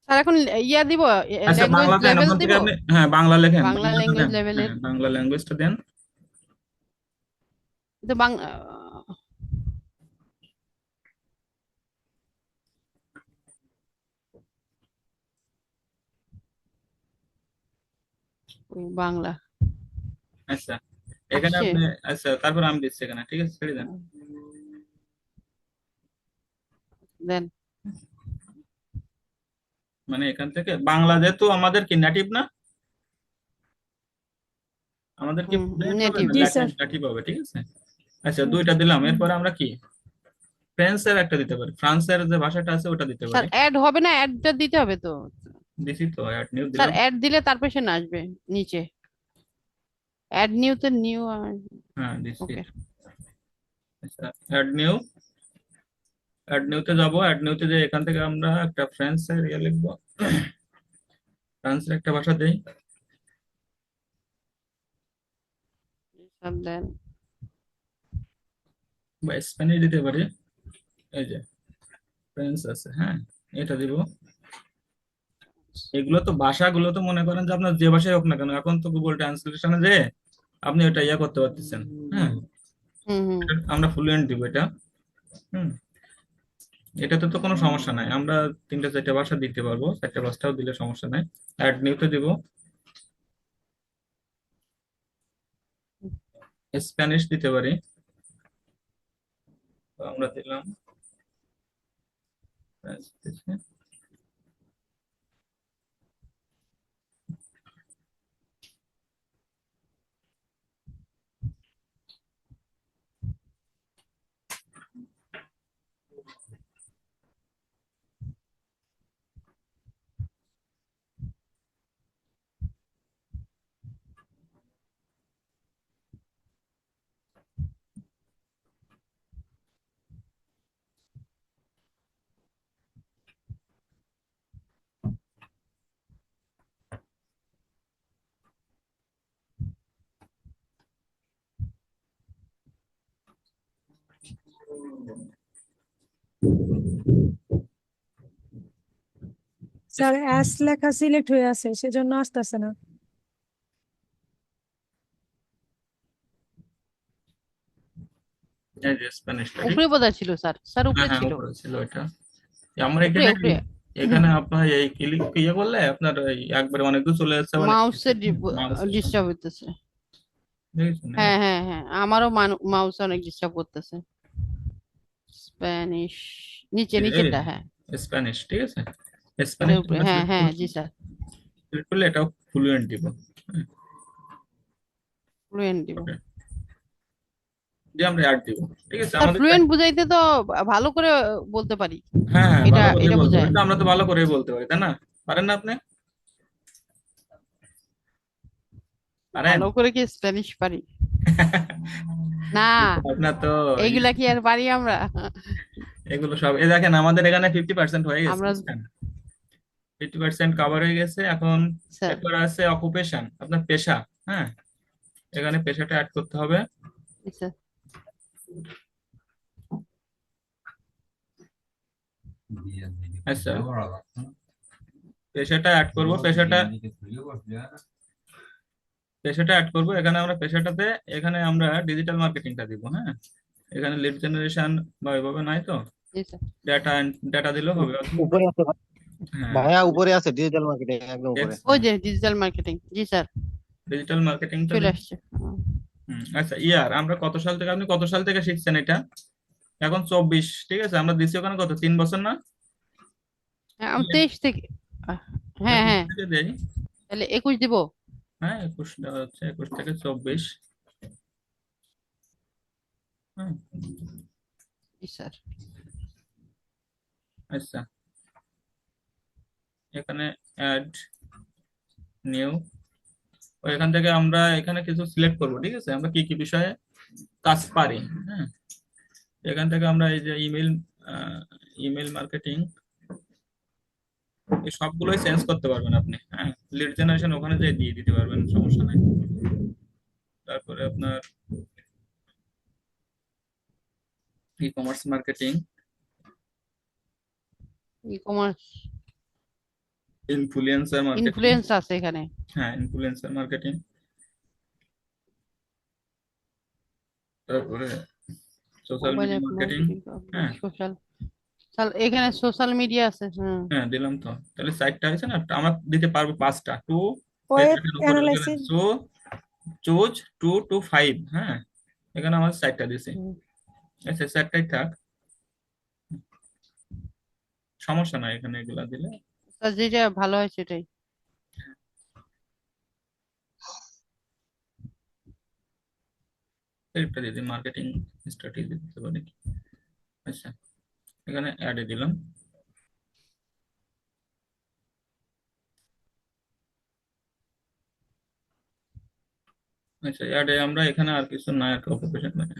স্যার এখন ইয়া দিব, আচ্ছা ল্যাঙ্গুয়েজ বাংলা দেন, লেভেল ওখান দিব। থেকে আপনি, হ্যাঁ বাংলা লেখেন, বাংলা বাংলাটা ল্যাঙ্গুয়েজ দেন। লেভেলের। হ্যাঁ বাংলা ল্যাঙ্গুয়েজটা দেন। তো বাংলা আচ্ছা এখানে আসছে। আপনি, আচ্ছা তারপর আমি দিচ্ছি এখানে, ঠিক আছে? ছেড়ে দেন। দেন। মানে এখান থেকে বাংলা যেহেতু আমাদের কি নেটিভ না, আমাদের কি fluent হবে নেটিভ। না, জি স্যার। নেটিভ হবে, ঠিক আছে? আচ্ছা দুইটা দিলাম, এরপরে আমরা কি ফ্রান্সের একটা দিতে পারি, ফ্রান্সের যে ভাষাটা আছে ওটা দিতে স্যার পারি। অ্যাড হবে না, অ্যাডটা দিতে হবে তো। দিছি তো, অ্যাড নিউ স্যার দিলাম। অ্যাড দিলে তারপর সে আসবে নিচে। অ্যাড নিউতে নিউ। হ্যাঁ দিছি। ওকে। আচ্ছা অ্যাড নিউতে যাবো। অ্যাড নিউতে যে এখান থেকে আমরা একটা ফ্রান্সের ইয়ে লিখবো, ফ্রান্সের একটা ভাষা দেই, স্যার দেন। বা স্প্যানিশ দিতে পারি। এই যে ফ্রেন্স আছে, হ্যাঁ এটা দিব। এগুলো তো ভাষাগুলো তো মনে করেন যে আপনার যে ভাষায় হোক না কেন, এখন তো গুগল ট্রান্সলেশনে যে আপনি এটা ইয়া করতে পারতেছেন। হ্যাঁ, হুম। আমরা ফ্লুয়েন্ট দিব এটা। হুম, এটাতে তো কোনো সমস্যা নাই, আমরা 3-4টা ভাষা দিতে পারবো, 4টা 5টাও দিলে সমস্যা নাই। অ্যাড নিউতে দিব, স্প্যানিশ দিতে পারি, তো আমরা দিলাম স্যার অ্যাস লেখা সিলেক্ট হয়ে আছে সেজন্য আসতেছে না। এই যে স্প্যানিশটা, ঠিক উপরে বোধহয় ছিল স্যার, স্যার হ্যাঁ উপরে হ্যাঁ ছিল, উপরে ছিল এটা। আমার উপরে এখানে উপরে এখানে আপনার এই ক্লিক ইয়ে করলে আপনার এই একবারে অনেক দূর চলে যাচ্ছে, অনেক মাউসের মাউসের সামনে, ডিস্টার্ব হইতেছে। দেখেছেন? হ্যাঁ হ্যাঁ হ্যাঁ, আমারও মাউস অনেক ডিস্টার্ব করতেছে। স্প্যানিশ নিচে, নিচেরটা, হ্যাঁ স্প্যানিশ, ঠিক আছে, এটার স্প্যানিশ উপরে, আমরা হ্যাঁ সিলেক্ট হ্যাঁ, করছি, জি স্যার, সিলেক্ট করলে এটাও ফ্লুয়েন্ট দিব। হ্যাঁ, ফ্লুয়েন্ট দিব। ওকে, দিয়ে আমরা অ্যাড দিব, ঠিক আছে স্যার আমাদের। ফ্লুয়েন্ট বুঝাইতে তো ভালো করে বলতে পারি, হ্যাঁ হ্যাঁ, এটা ভালো করে এটা বলতে বুঝায়। পারি তো, আমরা তো ভালো করেই বলতে পারি, তাই না? পারেন না আপনি? পারেন? ভালো করে কি স্প্যানিশ পারি? না, আপনার তো এইগুলা কি আর পারি আমরা? এগুলো সব, এই দেখেন আমাদের এখানে 50% হয়ে গেছে, আমরা, বুঝছেন? 50% কভার হয়ে গেছে এখন। স্যার এরপর আছে অকুপেশন, আপনার পেশা। হ্যাঁ, এখানে পেশাটা অ্যাড করতে হবে। জি স্যার, আচ্ছা, পেশাটা অ্যাড করব, পেশাটা পেশাটা অ্যাড করব, এখানে আমরা পেশাটাতে, এখানে আমরা ডিজিটাল মার্কেটিংটা দিব। হ্যাঁ, এখানে লিড জেনারেশন বা এভাবে নাই তো, জি স্যার, ডাটা ডাটা দিলেও হবে। উপরে আছে হ্যাঁ, ভাইয়া, উপরে আছে ডিজিটাল মার্কেটিং একদম উপরে। ওই যে ডিজিটাল মার্কেটিং, জি স্যার, ডিজিটাল মার্কেটিংটা চলে দিন। আসছে। আচ্ছা, ইয়ার আমরা কত সাল থেকে, আপনি কত সাল থেকে শিখছেন এটা? এখন 24, ঠিক আছে, আমরা দিছি ওখানে কত, 3 বছর না? হ্যাঁ, আমি 23 থেকে, আহ, হ্যাঁ 21 হ্যাঁ, থেকে দেই। তাহলে 21 দিব। হ্যাঁ, 21 দেওয়া হচ্ছে, 21 থেকে 24। হ্যাঁ, জি স্যার, আচ্ছা, এখানে অ্যাড নিউ, এখান থেকে আমরা এখানে কিছু সিলেক্ট করব, ঠিক আছে, আমরা কি কি বিষয়ে কাজ পারি। হ্যাঁ, এখান থেকে আমরা এই যে ইমেল মার্কেটিং, এই সবগুলোই চেঞ্জ করতে পারবেন আপনি। হ্যাঁ, লিড জেনারেশন ওখানে যেয়ে দিয়ে দিতে পারবেন, সমস্যা নাই। তারপরে আপনার e commerce marketing, e commerce, influencer marketing. Influence আছে এখানে, হ্যাঁ, ইনফ্লুয়েন্সার মার্কেটিং, তারপরে social mobile media app marketing. Marketing, হ্যাঁ সোশ্যাল, এখানে সোশ্যাল মিডিয়া আছে, হ্যাঁ। হ্যাঁ, দিলাম তো, তাহলে 4টা হয়েছে না, আমরা দিতে পারবো 5টা to, web analysis so choose 2 to 5। হ্যাঁ, এখানে আমার 4টা দিছি। আচ্ছা, 4টাই থাক, সমস্যা নাই এখানে এগুলা দিলে। স্যার যেটা ভালো হয় সেটাই। একটা দিদি মার্কেটিং স্ট্র্যাটেজি দিতে পারি। আচ্ছা, এখানে অ্যাডে দিলাম। আচ্ছা, অ্যাডে আমরা এখানে আর কিছু না, একটা অকুপেশন মানে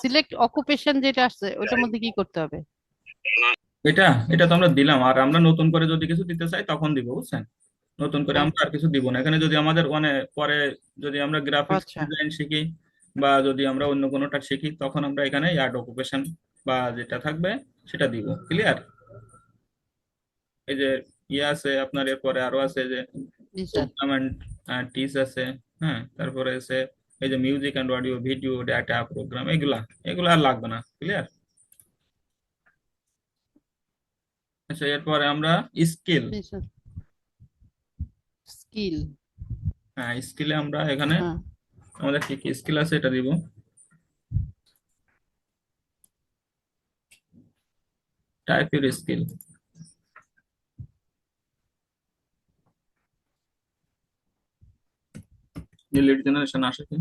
সিলেক্ট অকুপেশন যেটা আসছে ওইটার মধ্যে কি করতে হবে? এটা এটা তো আমরা দিলাম, আর আমরা নতুন করে যদি কিছু দিতে চাই তখন দিব, বুঝছেন? নতুন করে আমরা আর কিছু দিব না এখানে, যদি আমাদের পরে যদি আমরা গ্রাফিক্স আচ্ছা, ডিজাইন শিখি বা যদি আমরা অন্য কোনোটা শিখি, তখন আমরা এখানে অ্যাড অকুপেশন বা যেটা থাকবে সেটা দিব। ক্লিয়ার? এই যে ইয়ে আছে আপনার, এরপরে আরো আছে যে জি স্যার। প্রোগ্রাম অ্যান্ড টিচ আছে। হ্যাঁ, তারপরে আছে এই যে music and audio, video, data, program, এগুলা এগুলা আর লাগবে না। ক্লিয়ার? আচ্ছা, এরপরে আমরা স্কিল। জি স্যার। স্কিল। হ্যাঁ, স্কিলে আমরা এখানে হ্যাঁ আমাদের কি কি স্কিল আছে এটা দিব। Type your skill. যে লিড জেনারেশন আসে কি?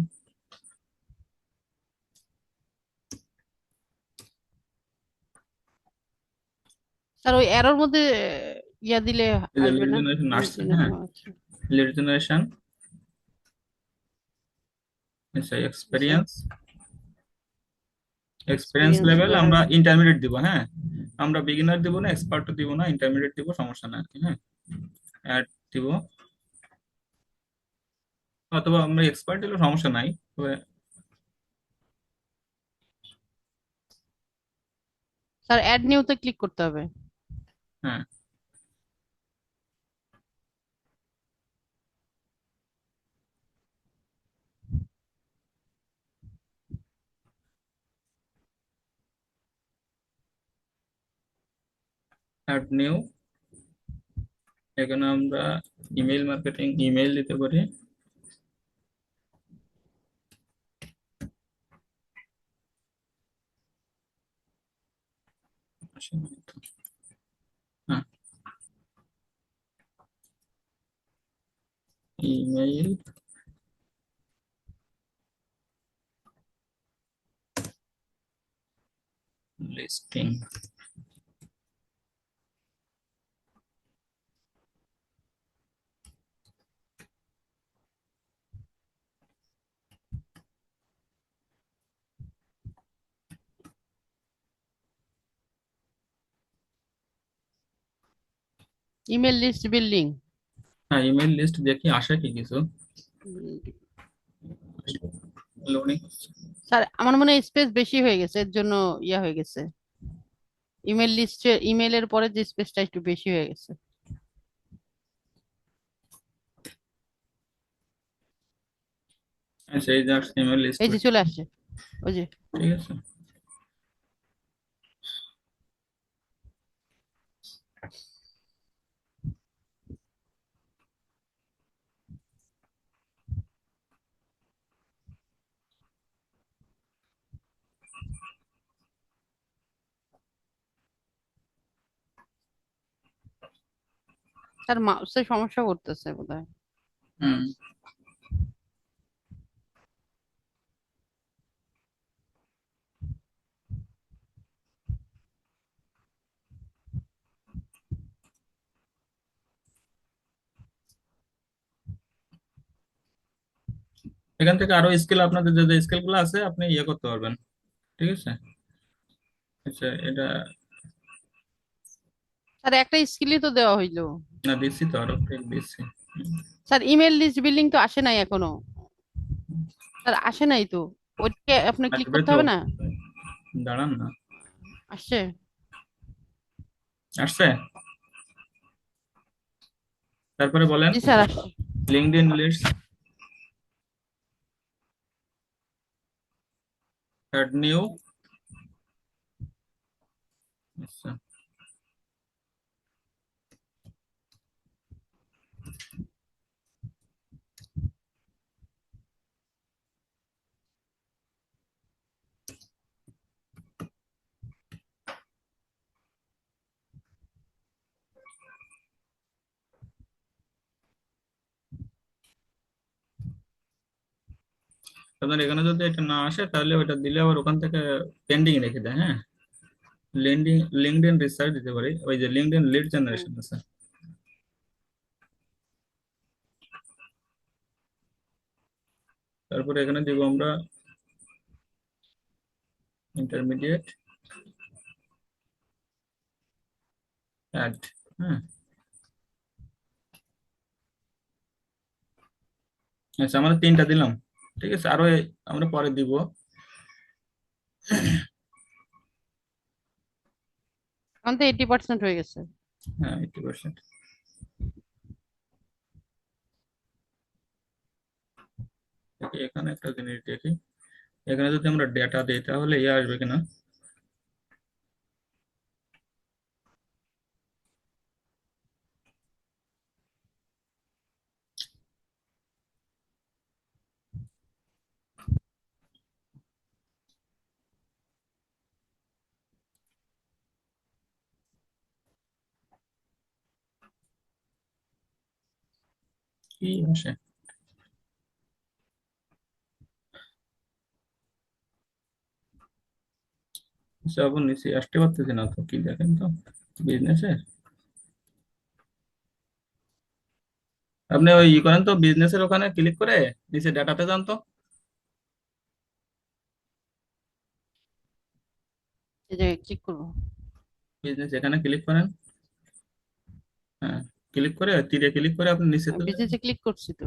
স্যার, ওই এরোর মধ্যে ইয়া দিলে এই যে আসবে লিড না? জেনারেশন Lead আসছে, হ্যাঁ, generation, আচ্ছা। লিড জেনারেশন, আচ্ছা, জি sir. Experience, experience experience level level. আমরা ইন্টারমিডিয়েট দিব। হ্যাঁ, আমরা বিগিনার দিব না, এক্সপার্টও দিব না, ইন্টারমিডিয়েট দিব, সমস্যা না আর কি। হ্যাঁ, অ্যাড দিব, অথবা আমরা এক্সপার্ট দিলেও সমস্যা নাই, তবে স্যার, অ্যাড নিউতে ক্লিক করতে হবে। হ্যাঁ, অ্যাড নিউ। এখানে আমরা ইমেল মার্কেটিং, ইমেল দিতে পারি। হ্যাঁ, email listing. Email list building. হ্যাঁ, ইমেল লিস্ট দেখি আসে কি কিছু। লোডিং। স্যার, আমার মনে হয় স্পেস বেশি হয়ে গেছে, এর জন্য ইয়া হয়ে গেছে। ইমেল লিস্টে ইমেলের পরে যে স্পেসটা একটু বেশি হয়ে গেছে। আচ্ছা, এই যে ইমেল লিস্ট, এই যে চলে আসছে, ওই যে। ঠিক আছে। স্যার, মাউসের সমস্যা করতেছে বোধহয়। হুম, এখান থেকে আরো স্কিল, আপনাদের যে যে স্কিল গুলো আছে আপনি ইয়ে করতে পারবেন। ঠিক আছে। আচ্ছা, এটা স্যার, একটা স্কিলই তো দেওয়া হইলো। না, দিচ্ছি তো, আরো দিচ্ছি। স্যার, ইমেল লিস্ট বিল্ডিং তো আসে নাই এখনো। স্যার, আসে নাই তো। ওইটাকে আপনি ক্লিক আসবে করতে তো, হবে না? দাঁড়ান না। আসছে। আসছে? তারপরে বলেন জি স্যার, আসছে। LinkedIn list, add new. আচ্ছা, আপনার এখানে যদি এটা না আসে তাহলে ওটা দিলে আবার ওখান থেকে পেন্ডিং রেখে দেয়। হ্যাঁ, লিঙ্কডইন রিসার্চ দিতে পারি, ওই যে লিঙ্কডইন লিড হুম। জেনারেশন আছে। তারপরে এখানে দিব আমরা ইন্টারমিডিয়েট অ্যাড। হ্যাঁ, আচ্ছা, আমরা তিনটা দিলাম। ঠিক আছে, আরো আমরা পরে দিব। এখন তো 80% হয়ে গেছে। হ্যাঁ 80%। এখানে একটা জিনিস দেখি, এখানে যদি আমরা ডেটা দিই তাহলে ইয়ে আসবে কিনা। কি আসে? সব নিচে আসতে পারতেছি না তো, কি দেখেন তো বিজনেসের, আপনি ওই ই করেন তো বিজনেসের ওখানে ক্লিক করে নিচে ডাটাতে যান তো। এই যে ক্লিক করবো, বিজনেস এখানে ক্লিক করেন। হ্যাঁ, ক্লিক করে তীরে ক্লিক করে আপনি নিচে চলে যান। বিজনেসে ক্লিক করছি তো।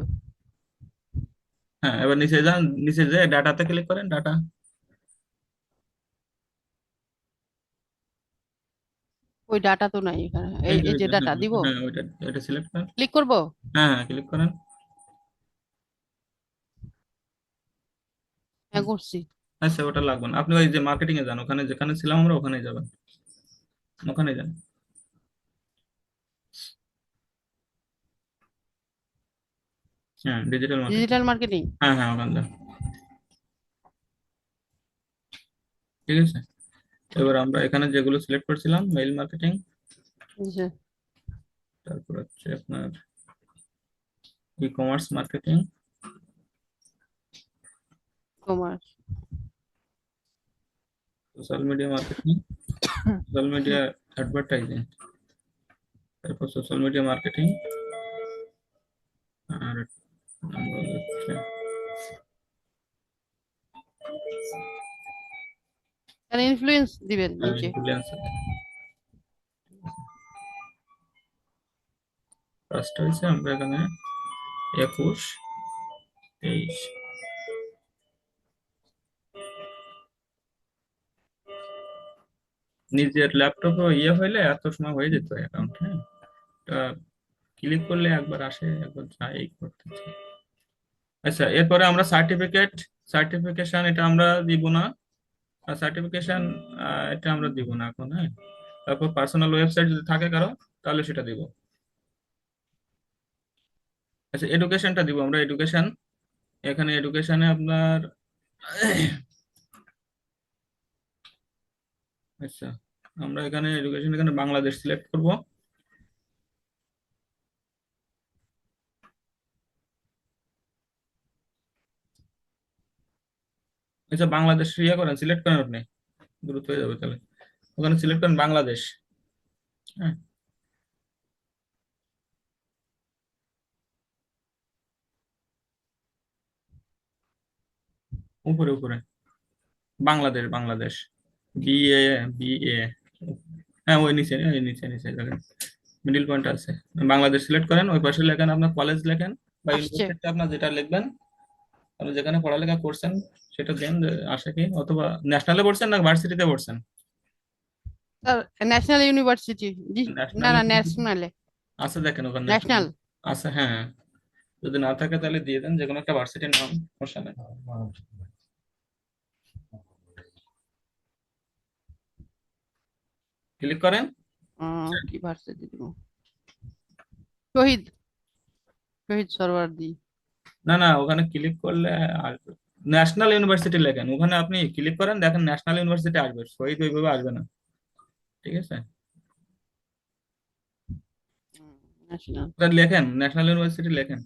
হ্যাঁ, এবার নিচে যান, নিচে যে ডাটাতে ক্লিক করেন, ডাটা। ওই ডাটা তো নাই এখানে, এই এই ওই যে যে, হ্যাঁ ডাটা দিব, হ্যাঁ ওইটা ওইটা সিলেক্ট করেন। ক্লিক করব। হ্যাঁ হ্যাঁ ক্লিক করেন। হ্যাঁ করছি। আচ্ছা ওটা লাগবে না, আপনি ওই যে মার্কেটিং এ যান, ওখানে যেখানে ছিলাম আমরা ওখানে যাবেন, ওখানে যান। হ্যাঁ ডিজিটাল মার্কেটিং। Digital marketing. হ্যাঁ হ্যাঁ ওখানে যান। ঠিক আছে, এবার আমরা এখানে যেগুলো সিলেক্ট করছিলাম, মেইল মার্কেটিং, তারপর হচ্ছে আপনার e commerce marketing, commerce. Social media marketing, social media advertising, তারপর সোশ্যাল মিডিয়া মার্কেটিং, আর আমরা হচ্ছে আর ইনফ্লুয়েন্স দিবেন নিচে। ইনফ্লুয়েন্সার। ফার্স্ট হয়েছে আমরা এখানে 21, 23। নিজের ল্যাপটপে ইয়ে হইলে এত সময় হয়ে যেত অ্যাকাউন্ট। হ্যাঁ, ক্লিক করলে একবার আসে একবার যায়, এই করতেছে। আচ্ছা এরপরে আমরা সার্টিফিকেশন এটা আমরা দিব না, সার্টিফিকেশন এটা আমরা দিব না এখন। হ্যাঁ, তারপর পার্সোনাল ওয়েবসাইট যদি থাকে কারো তাহলে সেটা দিব। আচ্ছা এডুকেশনটা দিব আমরা, এডুকেশন, এখানে এডুকেশনে আপনার আচ্ছা আমরা এখানে এডুকেশন, এখানে বাংলাদেশ সিলেক্ট করব। আচ্ছা বাংলাদেশ ইয়ে করেন, সিলেক্ট করেন আপনি, দ্রুত হয়ে যাবে তাহলে। ওখানে সিলেক্ট করেন বাংলাদেশ। হ্যাঁ, উপরে উপরে বাংলাদেশ, বাংলাদেশ, বিএ, বিএ, হ্যাঁ ওই নিচে, ওই নিচে নিচে দেখেন মিডিল পয়েন্ট আছে, বাংলাদেশ সিলেক্ট করেন, ওই পাশে লেখেন আপনার কলেজ লেখেন বা আসছে। ইউনিভার্সিটি আপনার যেটা লিখবেন, আপনি যেখানে পড়ালেখা করছেন সেটা দেন যে আসে কি, অথবা ন্যাশনালে পড়ছেন না ভার্সিটিতে পড়ছেন। Sir national university. জি। না ন্যাশনাল না, ন্যাশনালে। আছে দেখেন ওখানে ন্যাশনাল ন্যাশনাল। আছে। হ্যাঁ, যদি না থাকে তাহলে দিয়ে দেন যে কোনো একটা ভার্সিটির নাম, সমস্যা নেই। ক্লিক করেন। কি ভার্সিটি দিব? শহীদ, শহীদ সরোয়ার দি। না না, ওখানে ক্লিক করলে আসবে, ন্যাশনাল ইউনিভার্সিটি লেখেন, ওখানে আপনি ক্লিক করেন দেখেন ন্যাশনাল ইউনিভার্সিটি আসবে, শহীদ ওইভাবে আসবে না। ঠিক আছে, ন্যাশনাল। ওটা লেখেন ন্যাশনাল ইউনিভার্সিটি লেখেন।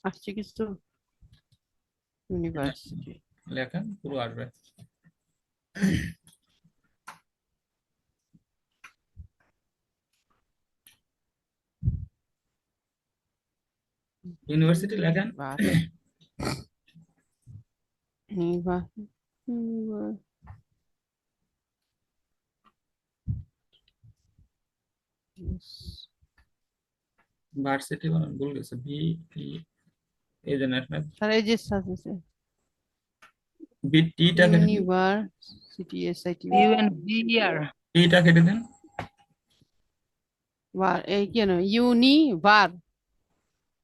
আসছে কিছু, ইউনিভার্সিটি। লেখেন পুরো আসবে। ইউনিভার্সিটি লেখেন। ভার্সিটি বানান ভুল গেছে, ভি ই, এই যে ন্যাশনাল, স্যার এই যে সাজেছে ভি টিটা কেটে দিন, ইউনিভার্সিটি এসআইটি UNVER টিটা কেটে দেন, বার এই কেন ইউনিভার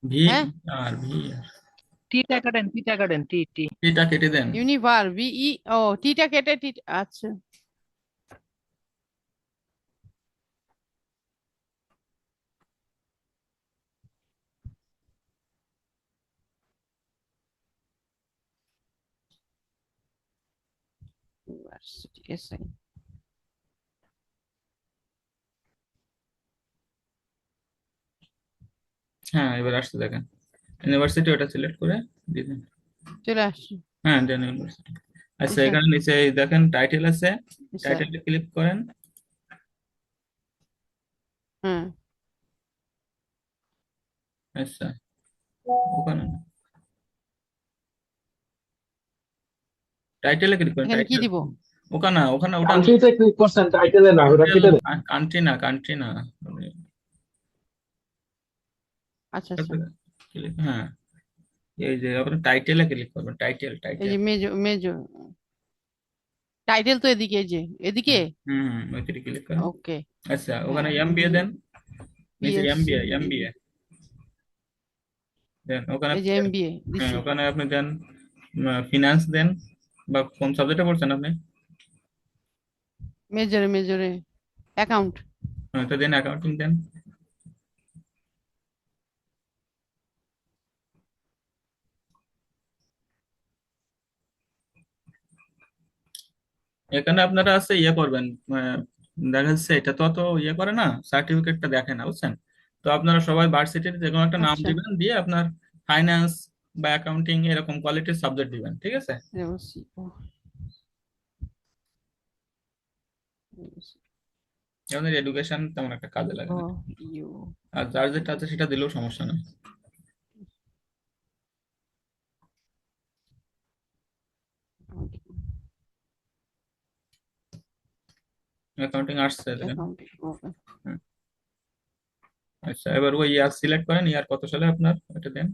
ভি হ্যাঁ আর ভি আর, টিটা কাটেন টি টিটা কেটে দেন। ইউনিভার ভিই ও টিটা কেটে টি আচ্ছা ইউনিভার্সিটি এসআই হ্যাঁ এবার আসছে দেখেন, ইউনিভার্সিটি ওটা সিলেক্ট করে দিয়ে দেন। চলে আসছে হ্যাঁ দেন ইউনিভার্সিটি। জি আচ্ছা স্যার এখানে নিচে এই দেখেন টাইটেল আছে, জি স্যার টাইটেলে ক্লিক করেন। হ্যাঁ আচ্ছা ওখানে টাইটেলে ক্লিক করেন, এখানে কি টাইটেল, দিব ওখানে ওখানে ওটা কান্ট্রিতে ক্লিক করছেন, টাইটেলে না, ওটা কেটে দেন। কান্ট্রি না, কান্ট্রি না, আচ্ছা আচ্ছা হ্যাঁ এই যে আপনি টাইটেলে ক্লিক করবেন, টাইটেল এই টাইটেল। যে মেজো মেজো টাইটেল তো এদিকে এই যে এদিকে ওইখানে ক্লিক করেন। ওকে আচ্ছা ওখানে হ্যাঁ এমবিএ দেন, নিচে বিএসসি এমবিএ এমবিএ দেন ওখানে। এই যে এমবিএ হ্যাঁ দিছি ওখানে আপনি দেন ফিনান্স দেন, বা কোন সাবজেক্টে পড়ছেন আপনি, মেজরে মেজরে অ্যাকাউন্ট এটা দেন, অ্যাকাউন্টিং দেন। এখানে আপনারা আছে ইয়ে করবেন, দেখা যাচ্ছে এটা তো অত ইয়ে করে না, সার্টিফিকেটটা দেখে না বুঝছেন। তো আপনারা সবাই ভার্সিটির যে কোনো একটা নাম আচ্ছা দিবেন, দিয়ে আপনার ফাইন্যান্স বা অ্যাকাউন্টিং এরকম কোয়ালিটির সাবজেক্ট দিবেন, ঠিক আছে। আমাদের এডুকেশন তেমন একটা কাজে লাগে না, ইউ আর যার যেটা আছে সেটা দিলেও সমস্যা নেই। অ্যাকাউন্টিং আসছে দেখেন। অ্যাকাউন্টিং ওকে হুম। আচ্ছা এবার ওই ইয়ার সিলেক্ট করেন, ইয়ার কত সালে আপনার এটা দেন।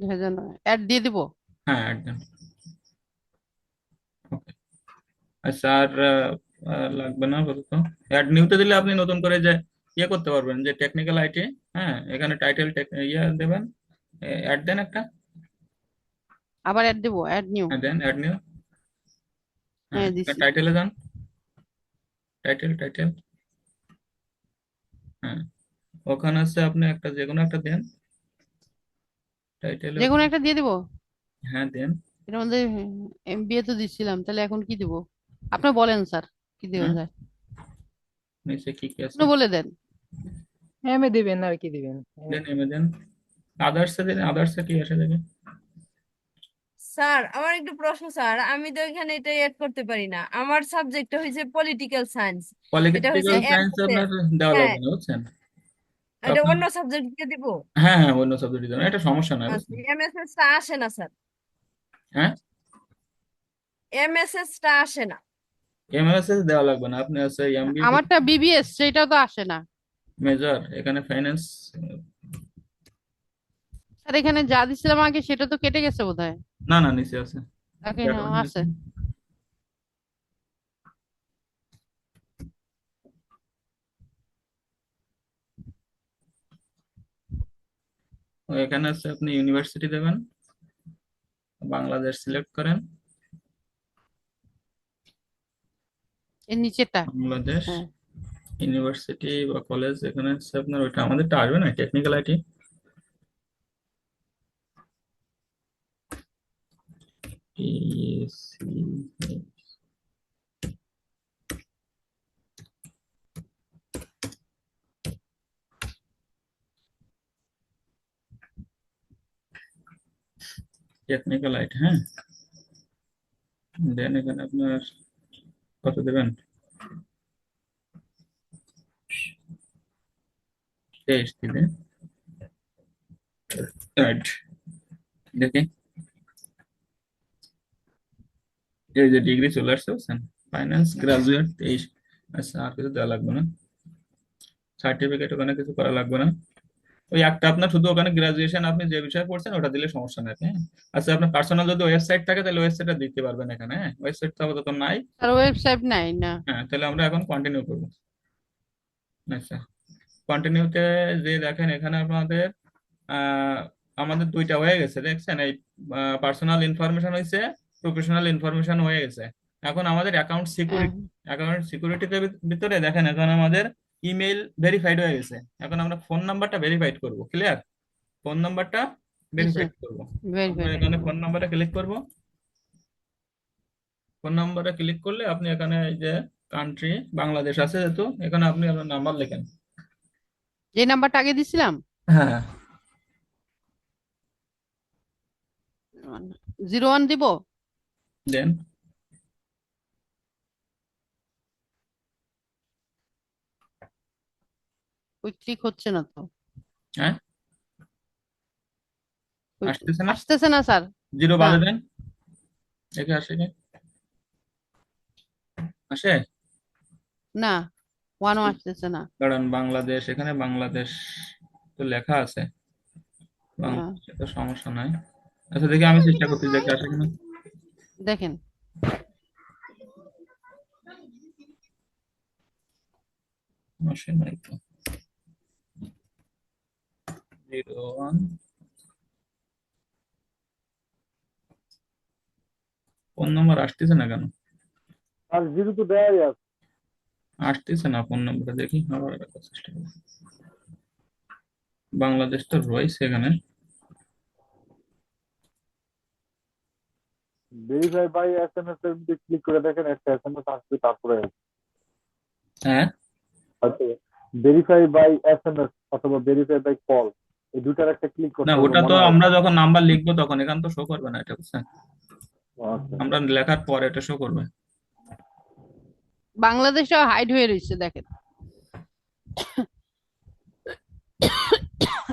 2009 অ্যাড দিয়ে দিব হ্যাঁ একদম ওকে। আচ্ছা আর লাগবে না বলতো, অ্যাড নিউতে দিলে আপনি নতুন করে যে ইয়ে করতে পারবেন, যে টেকনিক্যাল আইটি, হ্যাঁ এখানে টাইটেল ইয়ে দেবেন, অ্যাড দেন একটা। আবার অ্যাড দিব অ্যাড নিউ হ্যাঁ দেন অ্যাড নিউ, হ্যাঁ হ্যাঁ দিছি টাইটেলে যান, টাইটেল টাইটেল, হ্যাঁ ওখানে আছে আপনি একটা যে কোনো একটা দেন টাইটেলে। যে কোনো একটা দিয়ে দিব হ্যাঁ দেন। এর মধ্যে এমবিএ তো দিছিলাম তাহলে এখন কি দিব আপনি বলেন স্যার কি দেওয়া হ্যাঁ যায় নিচে কি কি আছে আপনি বলে দেন এমএ দিবেন আর কি দিবেন দেন, এমএ দেন, আদার্সে দেন, আদার্সে কি আসে দেখেন। স্যার আমার একটু প্রশ্ন স্যার, আমি তো এখানে এটা এড করতে পারি না। আমার সাবজেক্টটা হয়েছে পলিটিক্যাল সায়েন্স, এটা হয়েছে পলিটিক্যাল সায়েন্স এমএসএ। আপনার দেওয়া হ্যাঁ, লাগবে না বুঝছেন। এটা আপনার অন্য সাবজেক্ট দিয়ে দিব। হ্যাঁ হ্যাঁ অন্য সাবজেক্ট দিবেন, এটা সমস্যা নয় আচ্ছা, বুঝছেন। এমএসএস টা আসে না স্যার, হ্যাঁ এমএসএস টা আসে না। এমএসএস দেওয়া লাগবে না, আপনি আছে এমবিএ আমারটা বিবিএস সেটাও তো আসে না মেজর, এখানে ফাইন্যান্স। স্যার এখানে যা দিছিলাম আগে সেটা তো কেটে গেছে বোধহয় না না নিচে আছে, তাকে হ্যাঁ অ্যাকাউন্ট আছে আছে। এখানে আছে আপনি ইউনিভার্সিটি দেবেন, বাংলাদেশ সিলেক্ট করেন, এর নিচেটা বাংলাদেশ হ্যাঁ ইউনিভার্সিটি বা কলেজ, এখানে আছে আপনার ওইটা আমাদেরটা আসবে না, টেকনিক্যাল আইটি। টেকনিক্যাল আইটি, হ্যাঁ দেন এখানে আপনার কত দেবেন, 23 দিবেন, রাইট দেখি এই যে ডিগ্রি চলে আসছে বুঝছেন, ফাইন্যান্স গ্রাজুয়েট 23। আচ্ছা, আর কিছু দেওয়া লাগবে না, সার্টিফিকেট ওখানে কিছু করা লাগবে না। ওই একটা আপনার শুধু ওখানে গ্রাজুয়েশন আপনি যে বিষয়ে পড়ছেন ওটা দিলে সমস্যা নেই, হ্যাঁ। আচ্ছা, আপনার পার্সোনাল যদি ওয়েবসাইট থাকে তাহলে ওয়েবসাইটটা দিতে পারবেন এখানে, হ্যাঁ। ওয়েবসাইট তো আপাতত নাই। আর ওয়েবসাইট নাই না? হ্যাঁ, তাহলে আমরা এখন কন্টিনিউ করবো। আচ্ছা, কন্টিনিউতে যে দেখেন এখানে আপনাদের আহ, আমাদের দুইটা হয়ে গেছে দেখছেন, এই পার্সোনাল ইনফরমেশন হয়েছে, প্রফেশনাল ইনফরমেশন হয়ে গেছে। এখন আমাদের হ্যাঁ, অ্যাকাউন্ট সিকিউরিটিতে ভিতরে দেখেন এখন আমাদের ইমেল ভেরিফাইড হয়ে গেছে। এখন আমরা ফোন নাম্বারটা ভেরিফাইড করব, ক্লিয়ার? ফোন নাম্বারটা জি স্যার, ভেরিফাইড করব। আমরা ভেরিফাইড এখানে করবো। ফোন নাম্বারে ক্লিক করব। ফোন নাম্বারে ক্লিক করলে আপনি এখানে এই যে কান্ট্রি বাংলাদেশ আছে যেহেতু, এখানে আপনি আপনার নাম্বার লেখেন। যে নাম্বারটা আগে দিছিলাম, হ্যাঁ, 01 দিব। দেন ওই ক্লিক হচ্ছে না তো, হ্যাঁ, ওই আসতেছে না, আসতেছে না স্যার। জিরো না, বাজে দেন, দেখে আসে কি আসে। না, 1ও আসতেছে না। কারণ বাংলাদেশ, এখানে বাংলাদেশ তো লেখা আছে, হ্যাঁ, বাংলাদেশে তো সমস্যা নাই। আচ্ছা, দেখি আমি চেষ্টা করছি দেখে আসে কিনা। দেখেন। আসে নাই তো, 01। ফোন নাম্বার আসতেছে না কেন? আর জিরো তো দেয়াই আছে। আসতেছে না ফোন নাম্বারটা, দেখি আবার একটা চেষ্টা করি। বাংলাদেশ তো রয়েছে এখানে। ভেরিফাই বাই এসএমএস এর মধ্যে ক্লিক করে দেখেন একটা এসএমএস আসবে, তারপরে হ্যাঁ, হয়তো ভেরিফাই বাই এসএমএস অথবা ভেরিফাই বাই কল, এই দুটার একটা ক্লিক না করতে হবে ওটা তো মনে হয়। আমরা যখন নাম্বার লিখবো তখন এখানে তো শো করবে না এটা, বুঝছেন? আচ্ছা, আমরা লেখার পর এটা শো করবে। বাংলাদেশও হাইড হয়ে রয়েছে দেখেন।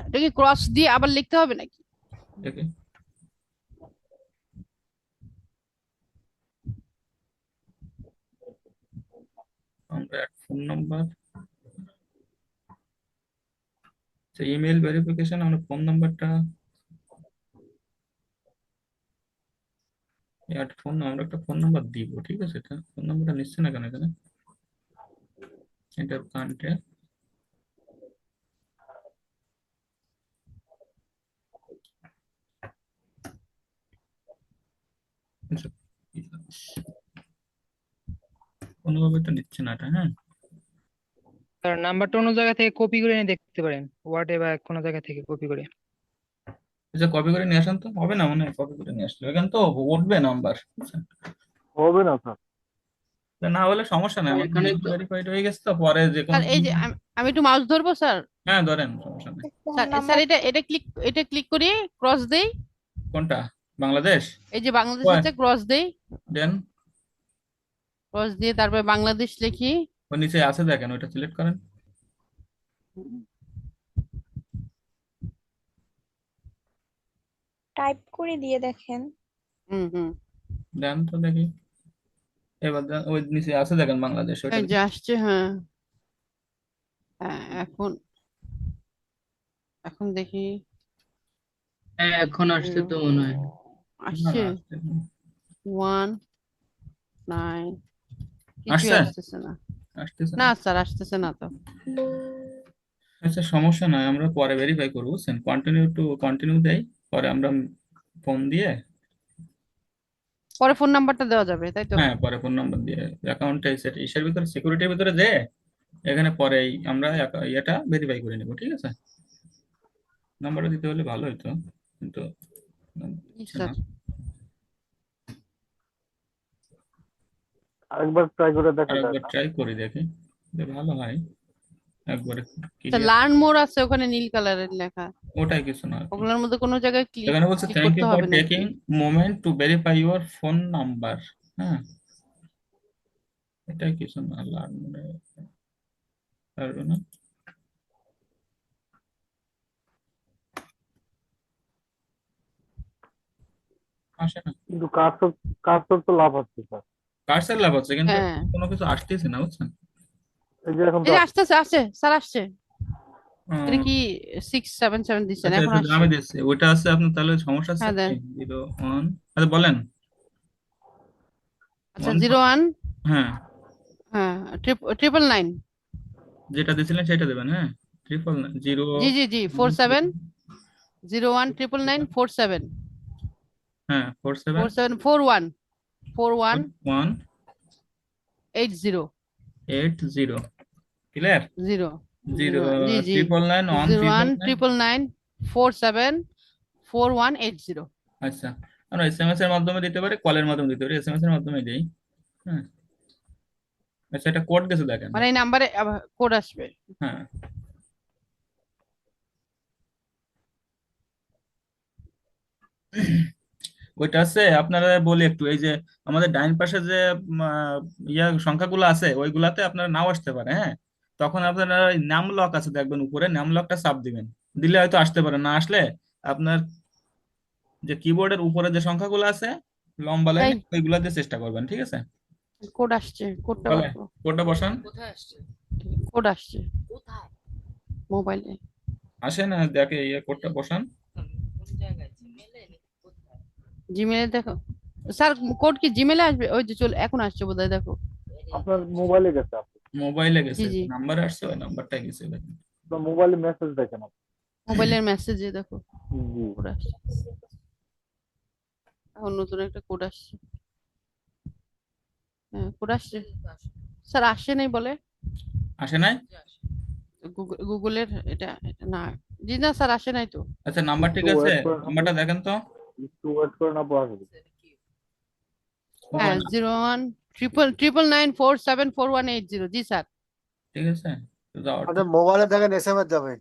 এটা কি ক্রস দিয়ে আবার লিখতে হবে নাকি? দেখি, আমরা এক ফোন নাম্বার, ইমেল ভেরিফিকেশন, আমরা ফোন নাম্বারটা ফোন, আমরা একটা ফোন নাম্বার দিব, ঠিক আছে? এটা ফোন নাম্বারটা নিচ্ছে না কেন এখানে? এন্টার কান্ট্রি, কোনোভাবে তো নিচ্ছে না এটা, হ্যাঁ। স্যার নাম্বারটা অন্য জায়গা থেকে কপি করে নিয়ে দেখতে পারেন, হোয়াটে বা কোনো জায়গা থেকে কপি করে। আচ্ছা, কপি করে নিয়ে আসেন তো, হবে না মনে হয় কপি করে নিয়ে আসলে, এখানে তো উঠবে নাম্বার, বুঝছেন? হবে না স্যার। তা না হলে সমস্যা নেই, আমাদের এখানে তো ভেরিফাইড হয়ে গেছে তো, পরে যে কোনো স্যার এই যে আমি একটু মাউস ধরবো স্যার। হ্যাঁ ধরেন, সমস্যা নেই। স্যার স্যার এটা ক্লিক করি, ক্রস দেই। কোনটা? বাংলাদেশ? এই যে বাংলাদেশ কয় আছে, ক্রস দেই। দেন, ক্রস দিয়ে তারপরে বাংলাদেশ লিখি। ওই নিচে আছে দেখেন, ওইটা সিলেক্ট করেন। টাইপ করে দিয়ে দেখেন। হুম। দেন তো দেখি, এবার দেন, ওই নিচে আছে দেখেন বাংলাদেশ, ওইটা এই যে আসছে, হ্যাঁ। হ্যাঁ, এখন এখন দেখি। হ্যাঁ এখন আসছে তো মনে হয়। না, আসছে না, আসছে না। 1 9, কিছুই আসছে, আসতেছে না। আসতেছে না না। স্যার, আসতেছে না তো। আচ্ছা, সমস্যা নাই, আমরা পরে ভেরিফাই করবো, বুঝছেন? কন্টিনিউ দেই, পরে আমরা ফোন দিয়ে, পরে ফোন নাম্বারটা দেওয়া যাবে, তাই তো? হ্যাঁ পরে ফোন নাম্বার দিয়ে অ্যাকাউন্টে ইসের ভিতরে, সিকিউরিটির ভিতরে যে এখানে পরেই আমরা এটা ভেরিফাই করে নেবো, ঠিক আছে? নাম্বারটা দিতে হলে ভালো হতো, কিন্তু জি দিচ্ছে স্যার। না। আরেকবার ট্রাই করে আর দেখা যায় একবার না? ট্রাই করে দেখি, যে ভালো হয় একবারে আচ্ছা, ক্লিয়ার। লার্ন মোর আছে ওখানে নীল কালারের লেখা, ওটাই কিছু না আর কি। ওগুলোর মধ্যে কোনো জায়গায় ক্লিক এখানে বলছে ক্লিক থ্যাংক করতে ইউ ফর হবে নাকি? Taking moment to verify your phone number, হ্যাঁ। এটাই কিছু না, লার্ন মানে পারবে না। আসে না। কিন্তু কার্সর তো লাভ হচ্ছে স্যার। কার্সের লাভ হচ্ছে কিন্তু হ্যাঁ, কোনো কিছু আসতেছে না, বুঝছেন? এই যে এখন তো এই যে আসছে। আসতেছে, আসছে স্যার, আসছে। এটা উম, কি 677 দিচ্ছেন, আচ্ছা এখন আচ্ছা, আসছে। আমি দিচ্ছি ওইটা আছে আপনার, তাহলে সমস্যা আছে হ্যাঁ কি? দেন। 01, আচ্ছা বলেন। আচ্ছা, 1, 01, হ্যাঁ, হ্যাঁ, 999, যেটা দিয়েছিলেন সেটা দেবেন, হ্যাঁ। 0, জি জি জি, 47, 01 999 47, হ্যাঁ, 47, 47 41 41 1, 80 80, ক্লিয়ার? 0 জিরো 0, জি জি, 999, 01 1, 999 47 4180। আচ্ছা, আমরা এসএমএস এর মাধ্যমে দিতে পারি, কলের মাধ্যমে দিতে পারি, এসএমএস এর মাধ্যমে দিই। হ্যাঁ, আচ্ছা, এটা কোড গেছে দেখেন। মানে এই নাম্বারে কোড আসবে। হ্যাঁ, ওইটা আছে, আপনারা বলি একটু, এই যে আমাদের ডাইন পাশে যে সংখ্যাগুলো আছে ওইগুলাতে আপনারা নাও আসতে পারে, হ্যাঁ। তখন আপনারা নাম লক আছে দেখবেন উপরে, নাম লকটা চাপ দিবেন, দিলে হয়তো আসতে পারে, না আসলে আপনার যে কিবোর্ডের উপরে যে সংখ্যাগুলো আছে লম্বা এই লাইনে ওইগুলা দিয়ে চেষ্টা করবেন, ঠিক আছে? কোড আসছে, কোডটা বলে বার করো। কোডটা বসান। কোড আসছে মোবাইলে। আসে না, দেখে কোডটা বসান। জিমেলে দেখো স্যার, কোড কি জিমেলে আসবে? ওই যে চল এখন আসছে বোধহয়, দেখো। আপনার মোবাইলে গেছে, আপনি মোবাইলে জি গেছে, জি, নাম্বারে আসছে, ওই নাম্বারটা গেছে দেখেন। আপনার মোবাইলে মেসেজ দেখেন আপনি। মোবাইলের মেসেজে দেখো জি। কোড আসছে। এখন নতুন একটা কোড আসছে। হ্যাঁ, কোড আসছে। স্যার আসে নাই বলে, আসে নাই? গুগলের এটা এটা না। জি না স্যার, আসে নাই তো। আচ্ছা, নাম্বার ঠিক একটু আছে, ওয়েট করেন আপু, নাম্বারটা দেখেন তো। একটু ওয়েট করেন আপু, আসবে। হ্যাঁ, মোবাইল, 01 999 474180, জি স্যার। ঠিক আছে, তো যাওয়ার আপনার মোবাইলে দেখেন এসএমএস যাবে।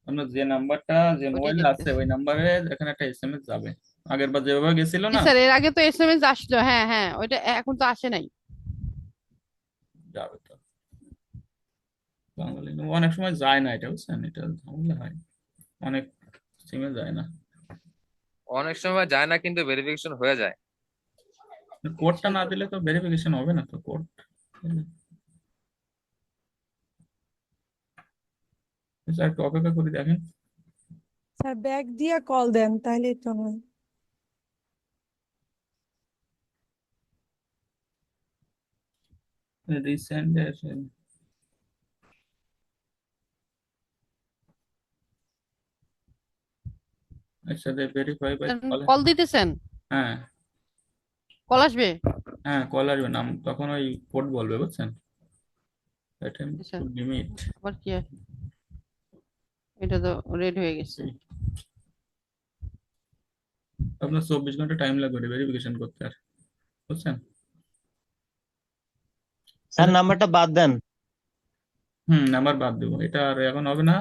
আপনার যে নাম্বারটা, যে ওইটাই মোবাইল আছে দেখতেছি। ওই নাম্বারে এখানে একটা এসএমএস যাবে, আগের বার যেভাবে গেছিল জি না, স্যার, এর আগে তো এসএমএস আসলো, হ্যাঁ হ্যাঁ, ওইটা এখন তো আসে নাই। যাবে তো। বাঙালি অনেক সময় যায় না, এটা বুঝছেন, এটা ঝামেলা হয়, অনেক সিমে যায় না। অনেক সময় যায় না কিন্তু ভেরিফিকেশন হয়ে যায়। কোডটা না দিলে তো ভেরিফিকেশন হবে না, তো কোড। একটু অপেক্ষা করে দেখেন। স্যার ব্যাক দিয়ে কল দেন, তাহলেই তো হয়। রিসেন্ট, আচ্ছা, ভেরিফাই বাই কল। কল দিতেছেন, হ্যাঁ, কল আসবে। হ্যাঁ, কল আসবে, নাম তখন ওই কোড বলবে, বুঝছেন? আচ্ছা, লিমিট। আবার কি এটা তো রেড হয়ে গেছে। আপনার 24 ঘন্টা টাইম লাগবে ভেরিফিকেশন করতে, আর বুঝছেন? স্যার নাম্বারটা বাদ দেন। নাম্বার বাদ দেবো, এটা আর এখন হবে না,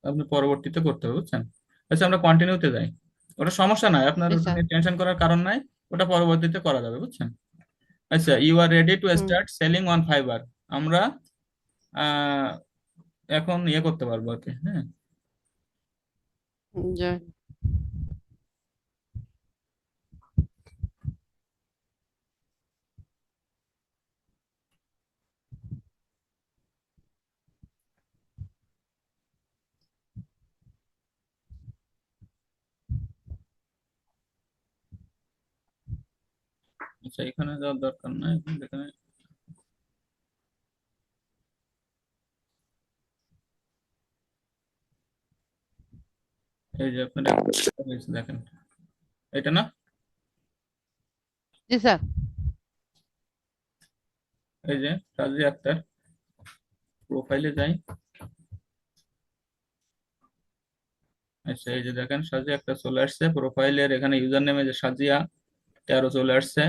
আপনি পরবর্তীতে করতে হবে, বুঝছেন? আচ্ছা, আমরা কন্টিনিউতে যাই, ওটা সমস্যা নাই, আপনার জি ওটা স্যার। নিয়ে টেনশন করার কারণ নাই, ওটা পরবর্তীতে করা যাবে, বুঝছেন? আচ্ছা, you are ready to hmm, start selling on Fiverr. আমরা আহ, এখন করতে পারবো আর কি, হ্যাঁ। যা। আচ্ছা, এখানে যাওয়ার দরকার নাই, এখানে এই যে আপনার দেখেন, এটা না, জি স্যার। এই যে রাজি আক্তার, প্রোফাইলে যাই। আচ্ছা, এই যে দেখেন সাজিয়া একটা চলে আসছে প্রোফাইলের, এখানে ইউজার নেমে যে সাজিয়া 13 চলে আসছে।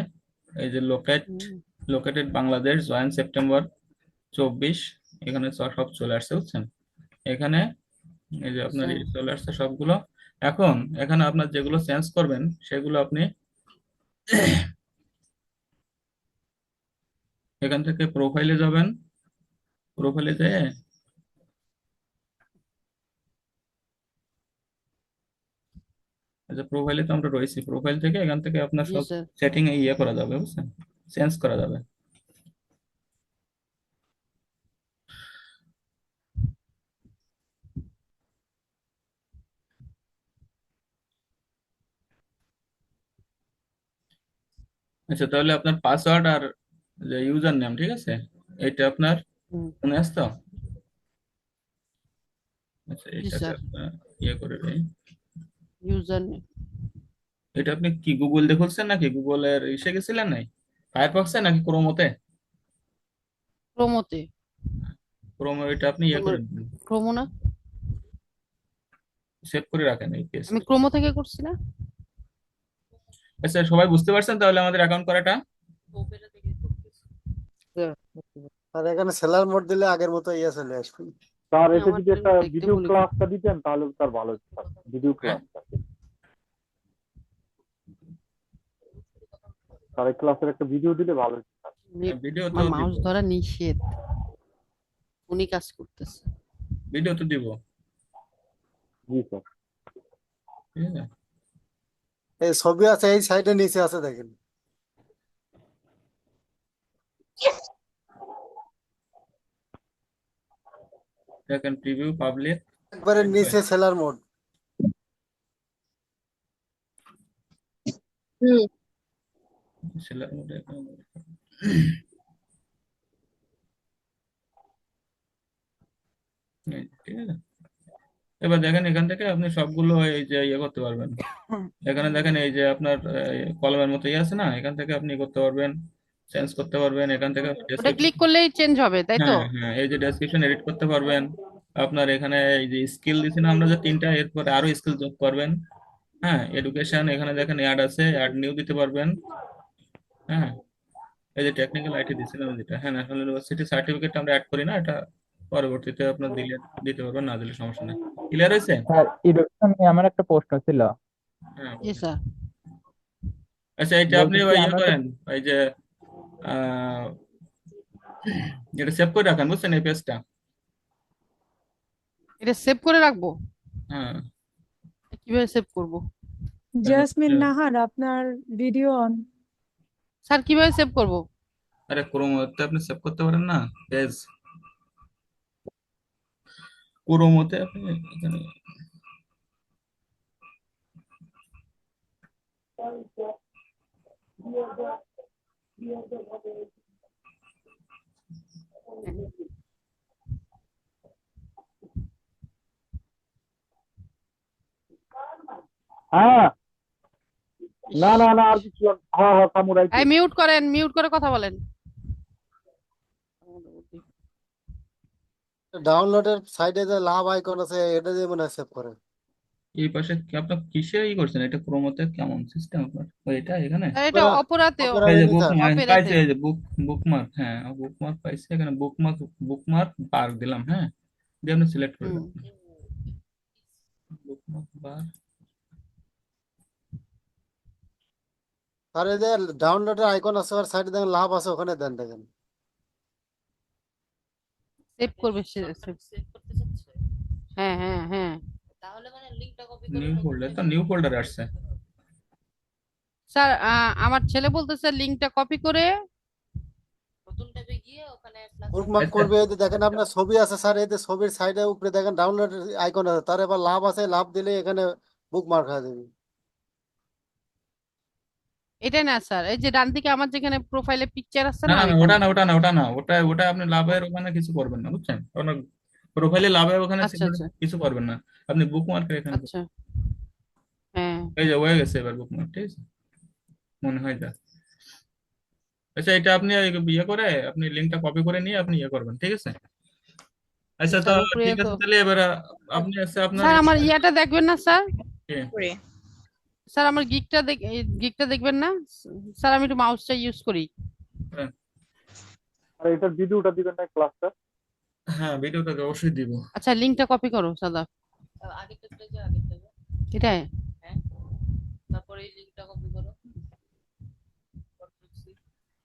এই যে হুম, লোকেটেড বাংলাদেশ, জয়েন সেপ্টেম্বর 24, এখানে সব চলে আসছে, বুঝছেন? এখানে এই যে আপনার স্যার। চলে আসছে সবগুলো। এখন এখানে আপনার যেগুলো চেঞ্জ করবেন সেগুলো আপনি এখান থেকে প্রোফাইলে যাবেন, প্রোফাইলে যেয়ে যে প্রোফাইলে তো আমরা রয়েছি, প্রোফাইল থেকে এখান থেকে আপনার জি সব স্যার। সেটিং এ ইয়ে করা যাবে, বুঝছেন, চেঞ্জ করা যাবে। আচ্ছা, তাহলে আপনার পাসওয়ার্ড আর যে ইউজার নেম, ঠিক আছে, এটা আপনার হুম, মনে আসতো? আচ্ছা, জি এটাকে স্যার। আপনার ইয়ে করে দিই। ইউজার নেম এটা আপনি কি গুগল দিয়ে খুলছেন নাকি গুগলের ইসে গেছিলেন নাই, ফায়ারফক্সে নাকি ক্রোমোতে? ক্রোমোতে। ক্রোমো, এটা আপনি ইয়ে আমার করে দিন, ক্রোমো না, সেভ করে রাখেন এই আমি পেজটা। ক্রোমো থেকে করছি না। আচ্ছা, সবাই বুঝতে পারছেন তাহলে আমাদের অ্যাকাউন্ট করাটা? স্যার, আর এখানে সেলার মোড দিলে আগের মতো ইয়ে চলে আসবে। স্যার আমি এটা যদি আমারটা একটা দেখতে ভিডিও ভুলে গেছি। ক্লাসটা দিতেন তাহলে তার ভালো হতো স্যার, ভিডিও হ্যাঁ, ক্লাসটা। স্যার এই ক্লাসের একটা ভিডিও দিলে ভালো হতো স্যার। ভিডিও তো আমার দিব, মাউস ধরা নিষেধ, উনি কাজ করতেছে। ভিডিও তো দিব, জি স্যার। ঠিক আছে। এই ছবি আছে এই সাইডে নিচে আছে দেখেন, দেখেন প্রিভিউ পাবলিক একবারে নিচে সেলার মোড। সেলার মোডে। ঠিক আছে, এবার দেখেন এখান থেকে আপনি সবগুলো এই যে ইয়ে করতে পারবেন। এখানে দেখেন এই যে আপনার কলমের মতো ইয়ে আছে না, এখান থেকে আপনি করতে পারবেন, চেঞ্জ করতে পারবেন এখান থেকে। আপনি ওটা ডেসক্রিপশন, ক্লিক করলেই চেঞ্জ হবে, তাই তো? হ্যাঁ হ্যাঁ, এই যে ডেসক্রিপশন এডিট করতে পারবেন। আপনার এখানে এই যে স্কিল দিছি না আমরা যে তিনটা, এরপরে আরো স্কিল যোগ করবেন। হ্যাঁ, এডুকেশন, এখানে দেখেন অ্যাড আছে, অ্যাড নিউ দিতে পারবেন। হ্যাঁ, এই যে টেকনিক্যাল আইটি দিছিলাম যেটা, হ্যাঁ, ন্যাশনাল ইউনিভার্সিটি সার্টিফিকেট আমরা অ্যাড করি না, এটা পরবর্তীতে আপনার দিলে দিতে পারবেন, না দিলে সমস্যা নেই। ক্লিয়ার হয়েছে? স্যার এডুকেশন নিয়ে আমার একটা প্রশ্ন ছিল। হ্যাঁ, জি স্যার। আচ্ছা, এটা আপনি বলতেছি ইয়ে আমরা তো করেন, এই যে আহ এটা সেভ করে রাখেন, বুঝছেন, এই পেজটা। এটা সেভ করে রাখবো? হ্যাঁ, কিভাবে সেভ করব? জাসমিন নাহার আপনার ভিডিও অন। স্যার কিভাবে সেভ করব? আরে ক্রোমোতে আপনি সেভ করতে পারেন না পেজ, ক্রোমোতে আপনি এখানে। হ্যাঁ, না না না, আর কিছু না। হ্যাঁ হ্যাঁ, সামুরাই এই মিউট করেন, মিউট করে কথা বলেন। ডাউনলোডের সাইডে যে লাভ আইকন আছে এটা দিয়ে মনে হয় সেভ করে। এই পাশে কি আপনার কিসে ই করছেন, এটা ক্রোমোতে কেমন সিস্টেম আপনার? ও, এটা এখানে স্যার এটা অপরাতে, এই যে অপেরা বুকমার্ক অপেরাতে। পাইছে, এই যে বুকমার্ক, হ্যাঁ বুকমার্ক পাইছে, এখানে বুকমার্ক, বুকমার্ক বার দিলাম, হ্যাঁ, দিয়ে আপনি সিলেক্ট করে হুম। দেবেন বুকমার্ক বার। আর এই যে ডাউনলোডের আইকন আছে আর সাইডে দেখেন লাভ আছে, ওখানে দেন দেখেন। সেভ করবে সে হ্যাঁ হ্যাঁ হ্যাঁ। নিউ ফোল্ডার, তো নিউ ফোল্ডারে আসছে। স্যার আমার ছেলে বলতেছে লিংকটা কপি করে বুকমার্ক আচ্ছা, করবে, এই যে দেখেন আপনার ছবি আছে স্যার, এই যে ছবির সাইডে উপরে দেখেন ডাউনলোডের আইকন আছে, তার এবার লাভ আছে, লাভ দিলে এখানে বুকমার্ক হয়ে যাবে। এটা না স্যার, এই যে ডান দিকে আমার যেখানে প্রোফাইলে পিকচার আছে না না না না, ওটা ওইখানে। না, ওটা না, ওটা না, ওটা ওটা আপনি লাভের ওখানে কিছু করবেন না, বুঝছেন, ওখানে প্রোফাইলে লাভের ওখানে আচ্ছা আচ্ছা কিছু করবেন না, আপনি বুকমার্কের এখানে করবেন। আচ্ছা। হ্যাঁ এই যে হয়ে গেছে এবার বুকমার্ক, ঠিক আছে, মনে হয় যা। আচ্ছা, এটা আপনি ইয়ে করে আপনি লিঙ্কটা কপি করে নিয়ে আপনি ইয়ে করবেন, ঠিক আছে। আচ্ছা, তো স্যার উপরে ঠিক তো। আছে, তাহলে এবার আপনি আছে আপনার স্যার আমার ইয়াটা দেখবেন না স্যার? কি? স্যার আমার গিকটা দেখবেন না স্যার? আমি একটু মাউসটা ইউজ করি। হ্যাঁ আর এটার ভিডিওটা দিবেন না ক্লাসটা? হ্যাঁ, ভিডিওটা অবশ্যই দিব। আচ্ছা লিংকটা কপি করো সাদা। এটাই? তারপরে এই লিংকটা কপি করো।